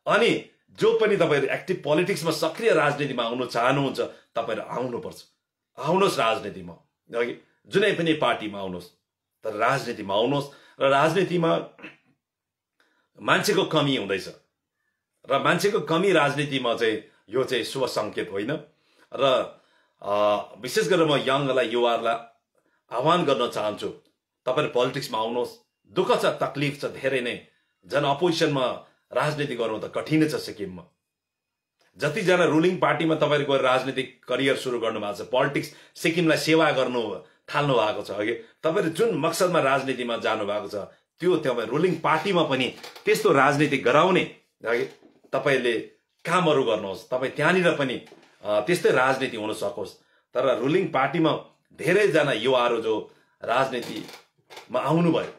अनि जो पनि तपाईहरु एक्टिभ पोलिटिक्समा सक्रिय राजनीतिमा आउन चाहनुहुन्छ तपाईहरु आउनुपर्छ, आउनुहोस् राजनीतिमा, अघि जुनै पनि पार्टीमा आउनुहोस्, तर राजनीतिमा आउनुहोस्। र राजनीतिमा मान्छेको कमी हुँदैछ र मान्छेको कमी राजनीतिमा चाहिँ यो चाहिँ शुभ संकेत होइन। र विशेष गरेर म यङलाई, युवाहरूलाई आह्वान गर्न चाहन्छु, तपाईहरु पोलिटिक्समा आउनुहोस्। दुःख छ, तकलिफ छ धेरै नै। जन अपोजिसनमा राजनीति गर्नु त कठिन छ सिक्किममा। जतिजना रुलिङ पार्टीमा तपाईहरु गएर राजनीतिक करियर सुरु गर्नु भएको छ, पोलिटिक्स सिक्किमलाई सेवा गर्नु थाल्नु भएको छ, अघि तपाईहरु जुन मकसदमा राजनीतिमा जानु भएको छ त्यो तपाईँ रुलिङ पार्टीमा पनि त्यस्तो राजनीति गराउने अघि तपाईले कामहरू गर्नुहोस्। तपाईँ त्यहाँनिर पनि त्यस्तै राजनीति हुन सकोस्। तर रुलिङ पार्टीमा धेरैजना युवाहरू जो राजनीतिमा आउनुभयो,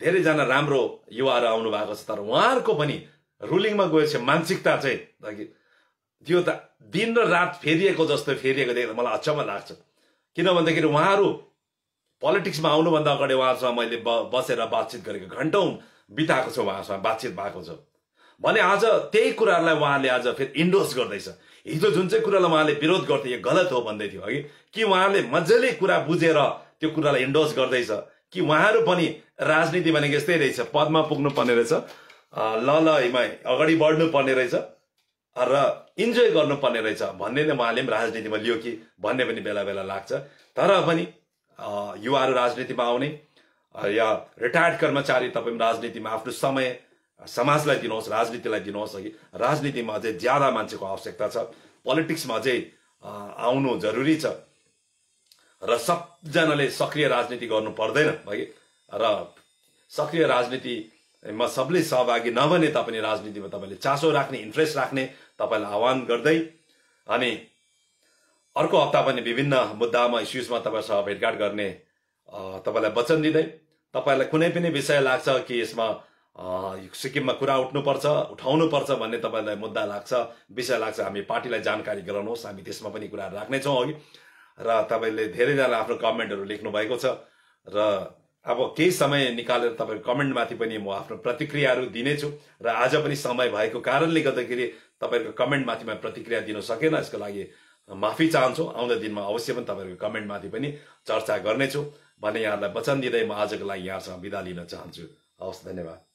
धेरैजना राम्रो युवाहरू आउनु भएको छ, तर उहाँहरूको पनि रुलिङमा गएपछि मानसिकता चाहिँ अघि त्यो त दिन र रात फेरिएको जस्तो फेरिएको देख्दा मलाई अचम्म लाग्छ। किन भन्दाखेरि उहाँहरू पोलिटिक्समा आउनुभन्दा अगाडि उहाँसँग मैले बसेर बातचित गरेको, घण्टौं बिताएको छ, उहाँसँग बातचित भएको छ भने आज त्यही कुराहरूलाई उहाँले आज फेरि इन्डोर्स गर्दैछ। हिजो जुन चाहिँ कुरालाई उहाँले विरोध गर्थे यो गलत हो भन्दै थियो अघि, कि उहाँले मजाले कुरा बुझेर त्यो कुरालाई इन्डोर्स गर्दैछ, कि उहाँहरू पनि राजनीति भनेको यस्तै रहेछ, पदमा पुग्नु पर्ने रहेछ, ललैमा अगाडि बढ्नु पर्ने रहेछ र इन्जोय गर्नुपर्ने रहेछ भन्नेले उहाँले पनि राजनीतिमा लियो कि भन्ने पनि बेला बेला लाग्छ। तर पनि युवाहरू राजनीतिमा आउने या रिटायर्ड कर्मचारी तपाईँ राजनीतिमा आफ्नो समय समाजलाई दिनुहोस्, राजनीतिलाई दिनुहोस्। अघि राजनीतिमा अझै ज्यादा मान्छेको आवश्यकता छ, पोलिटिक्समा अझै आउनु जरुरी छ र सबजनाले सक्रिय राजनीति गर्नु पर्दैन अघि। र सक्रिय राजनीतिमा सबले सहभागी नबने तापनि राजनीतिमा तपाईँले चासो राख्ने, इन्ट्रेस्ट राख्ने तपाईँलाई आह्वान गर्दै, अनि अर्को हप्ता पनि विभिन्न मुद्दामा, इस्युजमा तपाईँसँग भेटघाट गर्ने तपाईँलाई वचन दिँदै, तपाईँलाई कुनै पनि विषय लाग्छ कि यसमा सिक्किममा कुरा उठाउनुपर्छ भन्ने तपाईँलाई मुद्दा लाग्छ, विषय लाग्छ, हामी पार्टीलाई जानकारी गराउनुहोस्, हामी त्यसमा पनि कुराहरू राख्नेछौँ अघि। र तपाईँले धेरैजना आफ्नो कमेन्टहरू लेख्नु भएको छ र अब केही समय निकालेर तपाईँको कमेन्टमाथि पनि म आफ्नो प्रतिक्रियाहरू दिनेछु। र आज पनि समय भएको कारणले गर्दाखेरि तपाईँहरूको कमेन्टमाथि म प्रतिक्रिया दिन सकेन, यसको लागि माफी चाहन्छु। आउँदो दिनमा अवश्य पनि तपाईँहरूको कमेन्टमाथि पनि चर्चा गर्नेछु भन्ने यहाँहरूलाई वचन दिँदै म आजको लागि यहाँसँग बिदा लिन चाहन्छु। हवस्, धन्यवाद।